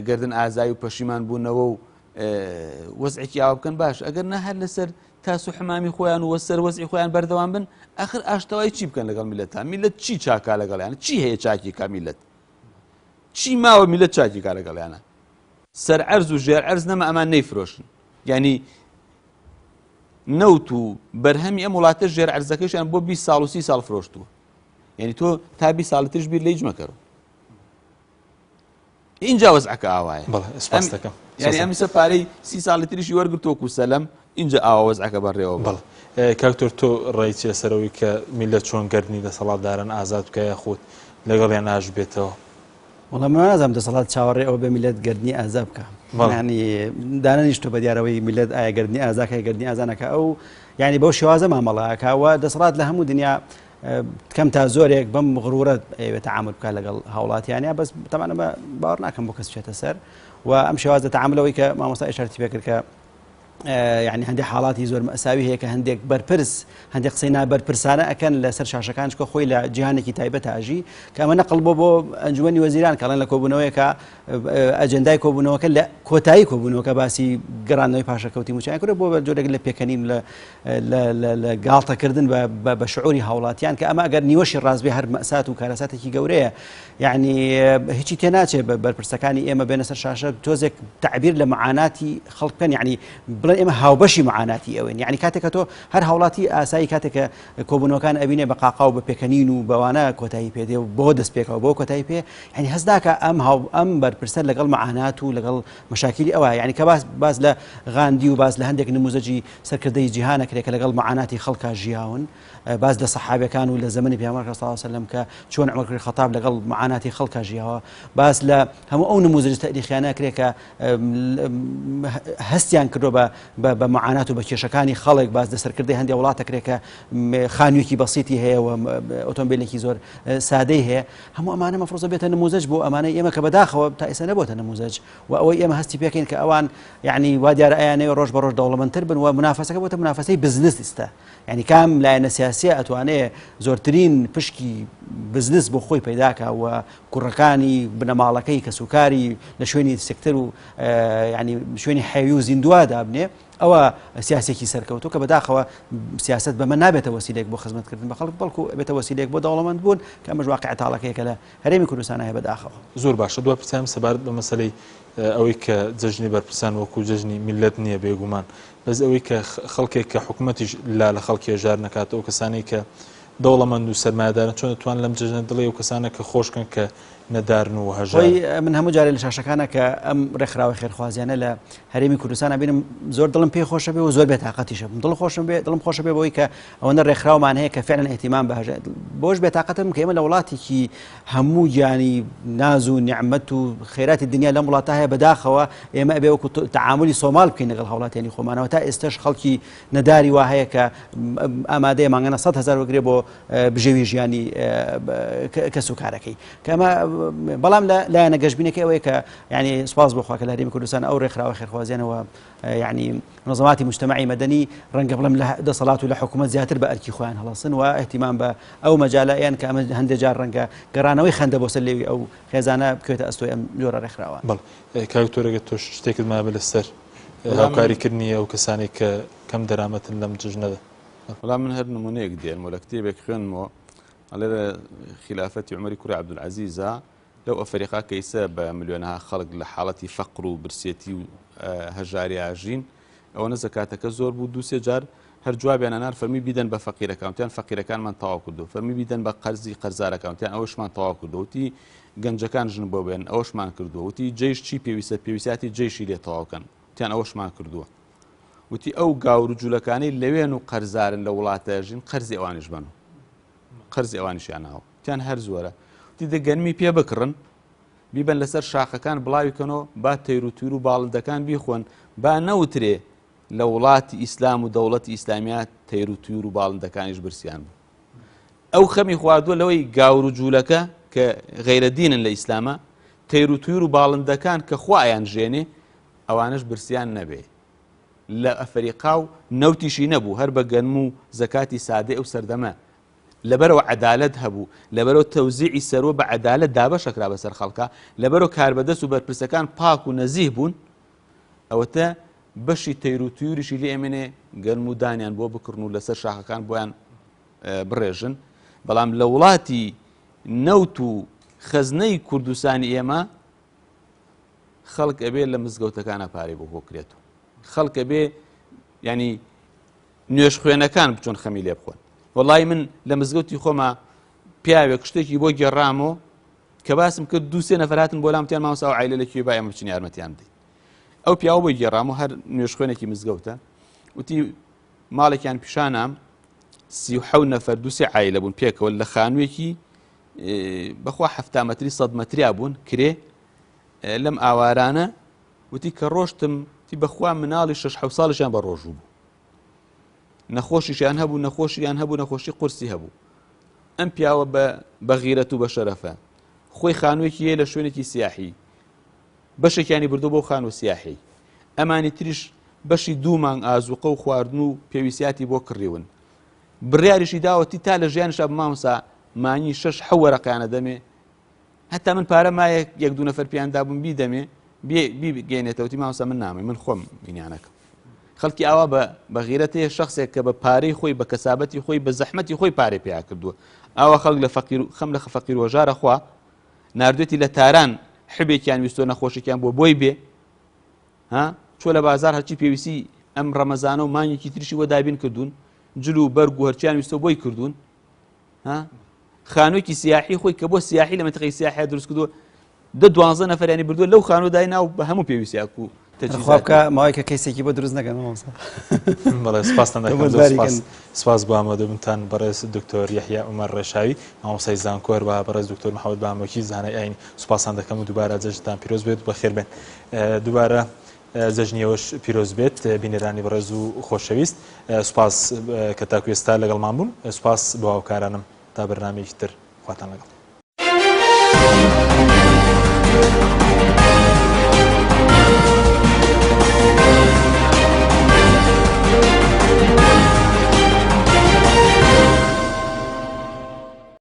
گردن ئازای و پەشیمان بوونەوە و وەزعێکی ئاوا بکەن باش ئەگەر نە هەر لەسەر تاس و حمامی خۆیان و وەسەر وەزعی خۆیان بەردەوام بن ئاخر ئاشتەوای چی بکەن لەگەڵ میلەتان میلەت چی چاکا لەگەڵیانە چی هەیە چاکی کا میلەت چی ماوە میلەت چاکی کا لەگەڵیانە سەر عەرز و ژێر عەرز نەما ئەمان نەیفرۆشن یعنی نەوت و بەرهەمی ئەم وڵاتە ژێر عەرزەکەیشیان بۆ 20 ساڵ و 30 ساڵ فرۆشتووە یعنی تۆ تا 20 ساڵ ترش بیر لەیج مەکەرەوە اینجا وەزعەکە ئاوایە سپاس دەکەم یعنی ئەمیسە پارەی 30 ساڵی تریشی وەرگرتووەکو سەلەم اینجا ئاوا وەزعەکە بەڕێوە بەڵێ کاکتۆر تۆ ڕێی چیە سەرەوەی کە میلەت چۆن گەردنی دەسەڵاتداران ئازاد بکە یاخود لەگەڵیان ناژ بێتەوە وەڵام من نازانم دەسەڵات چاوەڕێ ئەوە بە میلەت گردنی ئازا بکە ینی دانەنیشت تۆ بە دیارەوەی میلەت ئایا گردنی ئازاکە گردنی ئازانەکە ئەو ینی بەو شێوازە مامەڵەکەوە دەسەڵات لە هەموو دنیا کەم تا زۆرێک بەم غڕورە ئەوێت تعامل بکە لەگەڵ هاوڵاتیانە بەس تەمانە باوەڕ ناکەم بۆ کەس بچێتە سەر و ئەم شێوازە تەعاملەوەی کە مامۆستا ئێشارەتی پێ کرد کە يعني هەندێک حاڵاتی زۆر مەساوی هەیە کە هەندێک بەرپرس هەندێک قسەی نابەرپرسانە ئەکەن لەسەر شاشەکان چکە خۆی لە جیهانێکی تایبەت ئاژی کە ئەمە نەقڵ بۆ ئەنجومەنی وەزیران کەڵێن لە کۆبوونەوەیەکە ئەجەندای کۆبوونەوەکە لە کۆتایی کۆبوونەوەکە باسی گەڕانەوەی پاشەکەوتی موچیان کرد بۆ جۆرێک لە پێکەنین لە گاڵتەکردن بە شعوری هاوڵاتیان کە ئەمە ئەگەر نیوەشی ڕازبێ هەر مەسات و کارەساتێکی گەورەیە یعنی هیچی تێناچێت بە بەرپرسەکانی ئێمە بێنە سەر شاشە تۆزێک تعبیر لە معاناتی خەڵک بکەن یعنی بڵێن لەبەر ئێمە هاوبەشی معاناتی ئەوێن یعنی کاتێکە تۆ هەر هاوڵاتی ئاسایی کاتێکە کۆبوونەوەکان ئەبینێ بە قاقا و بە پێکەنین و بەوانە کۆتایی پێدێ و بۆ دەست پێکەوە بۆ کۆتایی پێ ینی هەستاکە ئەم بەرپرسە لەگەڵ معانات و لەگەڵ مەشاکیلی ئەوە یعنی کە باز لە غاندی و باز لە هەندێک نموزەجی سەرکردەی جیهانەکرێکە لەگەڵ معاناتی خەڵکا ژیاون باز لە سەحابەکان و لە زەمەنی پێغەمبەر صلی الله علیه وسلم کە چۆن عومەر کوڕی خەتاب لەگەڵ معاناتی خەڵکا ژیاوە باز لە هەموو ئەو نموزەج تاریخیانە کرێکە هەستیان کردو بە معانات و بە کێشەکانی خەڵک باز لە سەرکردەی هەندێک وڵاتەکرێکە خانوویەکی بەسیتی هەیە و ئۆتۆمبیلێکی زۆر سادەی هەیە هەموو ئەمانە مەفروضە بێتە نموزەج بۆ ئەمانەی ئێمە کە بەداخەوە تا ئێستا نەبووتە نموزەج و ئەوەی ئێمە هەستی پێکەین کە ئەوان یعنی وا دیارە ئەیانەوە ڕۆژ بە ڕۆژ دەوڵەمەندتر بن و منافەسەکە بۆتە منافەسەی بزنس ئێستا یعنی کام لایەنە سیاسی ئەتوانێت زۆرترین پشکی بزنس بۆ خۆی پەیداکە و کوڕەکانی بنەماڵەکەی کە سوکاری لە شوێنی سێکتەر و ینی شوێنی حەوی و زیندووا دابنێ ئەوە سیاسێکی سەرکەوتو کە بەداخەوە سیاست بەمە نابێتە وەسیلەیەک بۆ خزمەتکردن بە خەڵک بەڵکو بێتە وەسیلەیەک بۆ دەوڵەمەند بوون کە ئەمەش واقع تاڵەکەیەکە لە هەرێمی کوردستان هەیە بەداخەوە زۆر باشە دوای پرسیارم سەبارەت بە مەسەلەی ئەوەی کە جەژنی بەرپرسان وەکو جەژنی میلەت نییە بێگومان بەس ئەوەی کە خەڵکێک کە حکوومەتیش لا لە خەڵکی هێژار نەکات ئەو کەسانی کە دەوڵەمەند و سەرمایه‌دارن چۆن دەتوان لەم جەژنە دڵێ و کەسانە کە خۆشکن کە نەدارن و هەژار من هەموو جارێ لە شاشەکانە کە ئەم ڕێکخراوەی خێرخوازیانە لە هەرێمی کوردستان بینم زۆر دڵم پێی خۆشە بێ و زۆر بێتاقەتیشە دڵم خۆشە بێ بۆی کە ئەوەنە ڕێکخراومان هەیە کە فعلا ئێتیمان بەهژە بۆش بێتاقەتم کە ئێمە لە وڵاتێکی هەموو گیانی ناز و نیعمەت و خێراتی دنیا لەم وڵاتە هەیە بەداخەوە ئێمە ئەبێ وەکو تعاملی سۆمال بکەین لەگەڵ هاوڵاتیانی خۆمانەوە تا ئێستاش خەڵکی نەداری وا هەیە کە ئامادەیە مانگەنە 100,000 وەگرێ بۆ بژێوی ژیانی کەس و کارەکەی کە ئەمە بەڵام لایەنە گەشتبینەکەی ئەوەیە کە ینی سوپاس بۆخوا کە لە هەرێمی کوردستان ئەو ڕێکخراوە خێرخوازیانەوە ینی منظماتی مجتمعی مەدەنی ڕەنگە بڵێم لە دەسەڵات و لە حکوومەت زیاتر بە ئەرکی خۆیان هەڵەسن و احتیمام بە ئەو مەجالایان کە ئەمە هەندێک جار ڕەنگە گەڕانەوەی خەندە بۆ سەر لێوی ئەو خێزانە بکوێتە ئەستۆی ئەم جۆرە ڕێکخراوە بەڵ کاکتۆرەگە تۆش شتێکت مابە لەسەر هاوکاریکردنی ئەو کەسانی کە کەم دەرامەتن لەم جژنەدا وەڵام من هەر نمونەیەک دێنمەوە لە کتێبێک خوێنمەوە ئەڵێ خلافەتی عومەری کوڕی عەبدولعەزیزە لەو ئەفریقا کەیسە بە ملیۆنەها خەڵک لە حاڵەتی فەقر و برسێتی و هەژاری ئاژین ئەوەنە زەکاتەکە زۆر بوو دووسێ جار هەر جوابیانەنار فەرمی بیدەن بە فەقیرەکانتیان فەقیرەکانمان تەواو کردو فەرمی بیدەن بە قەرزی قەرزارەکانتیان ئەوەشمان تەواو کردو وتی گەنجەکان ژن بۆ بێن ئەوەشمان کردووە وتی جێش چی پێویستە پێویستی جێشی لێ تەواوکەن تیان ئەوەشمان کردووە وتی ئەو گاور و جوولەکانەی لەوێن و قەرزارن لە وڵاتە ژین قەرزی ئەوانیش بن قەرزی ئەوانیشیان هاو تیان هەر زۆرە وتی دەگەنمی پێ بکڕن بیبن لەسەر شاخەکان بڵاویکەنەوە با تەیر و تویر و باڵندەکان بیخۆن با نەوترێ لە وڵاتی ئیسلام و دەوڵەتی ئیسلامیات تەیر و تویر و باڵندەکانیش برسیان بوو ئەو خەمی خواردووە لەوەی گاور و جوولەکە کە غەیرەدینن لە ئیسلامە تەیر و تویر و باڵندەکان کە خوایان ژێنێ ئەوانش برسیان نەبێ لە ئەفریقا و نەوتیشی نەبوو هەر بە گەنم و زەکاتی سادەی ئەو سەردەمە لەبەرەوە عەدالەت هەبوو لەبەرەوە تەوزیعی سەرۆ بە عەدالەت دابەشەکرا بەسەر خەڵکە لەبەرەوە کاربەدەست و بەرپرسەکان پاک و نەزیه بوون ئەوەتە بەشی تەیر و تووریشی لێ ئەمێنێ گەنم و دانیان بۆ بکڕن و لەسەر شاخەکان بۆیان بڕێژن بەڵام لە وڵاتی نەوت و خەزنەی کوردستانی ئێمە خەڵک ئەبێ لە مزگەوتەکانە پارەی بۆ بکرێتەوە خەڵک ئەبێ ینی نوێژ خوێنەکان بچۆن خەمی لێ بخۆن وەڵی من لە مزگەوتی خۆمە پیاوێک شتێکی بۆ گێڕامەوە کە باسم کرد دووسێ نەفراتن بۆ لامتیان مامۆستا و عایلە لەکوێ با ئێمە بچین یارمەتیان بدەین ئەو پیاوە بۆی گێڕامەوە هەر نوێژ خوێنێکی مزگەوتە وتی ماڵێکیان پیشانام 37 نەفەر دووسێ عایلە بوون پێکەوە لە خانوویەکی بەخوا 7 مەتری 100 مەتریا بوون کرێ لەم ئاوارانە وتی کە ڕۆشتم تی بەخوا مناڵی 6 ساڵیشیان بە ڕۆژوو بوو نەخۆشیشیان هەبوو نەخۆشییان هەبوو نەخۆشی قورسی هەبوو ئەم پیاوە بە غیرەت و بە شەرەفە خۆی خانوویەکی هەیە لە شوێنێکی سیاحی بەشێکیانی بردو بۆ خانوو سیاحی ئەمانی تریش بەشی 2 مانگ ئازوقە و خواردن و پێویستیاتی بۆ کڕیون بڕیاریشی داوەتی تا لە ژیانشە مامۆستا مانی 6 حەوەرەقیانە دەمێ هەتا من پارە مایە 1-2 نەفەر پیان دابوون بیدەمێ بیگەینێتەوەتی مامۆستا من نامی من خۆم بینیانەکەم خەڵکی ئاوا بە غیرەتەیە شخصێک کە بە پارەی خۆی بە کەسابەتی خۆی بە زەحمەتی خۆی پارەی پێیا کردووە ئاوا خەڵک لە خەم لە فەقیر وەژارە خوا ناردوێتی لە تاران حبێکیان ویستۆ نەخۆشییان بۆ بۆی بێ ها چۆ لە بازار هەرچی پێویستی ئەم ڕەمەزانە و مانگێکی تریشی وە دابین کردوون جل و بەرگ و هەرچیان ویستە بۆی کردوون خانوویەکی سیاحی خۆی کە بۆ سیاحی لە منتەقەی سیاحی دروست کردووە 12 نەفەریانی بردووە لەو خانوودای ناو بە هەموو پێویستیاک و بکە ماوەی کە کەیسێکی بۆ دروست نەکەن بەڵێ سپاسان دەکەم سپاس بۆ ئامادەبوونتان بەڕێز دکتۆر یەحیا عومەر ڕێشاوی مامۆستای زانکۆر و بەڕێز دکتۆر محەممەد بامۆکی زانای ئاینی سپاسان دەکەم و دووبارە جەژنتان پیرۆز بێت بەخێر بێن دووبارە جەژنیەوەش پیرۆز بێت بینەرانی بەڕێز و خۆشەویست سوپاس کە تاکو ئێستا لەگەڵمان بوون سوپاس بۆ هاوکارانم تا بەرنامەیەکی تر خواتان لەگەڵ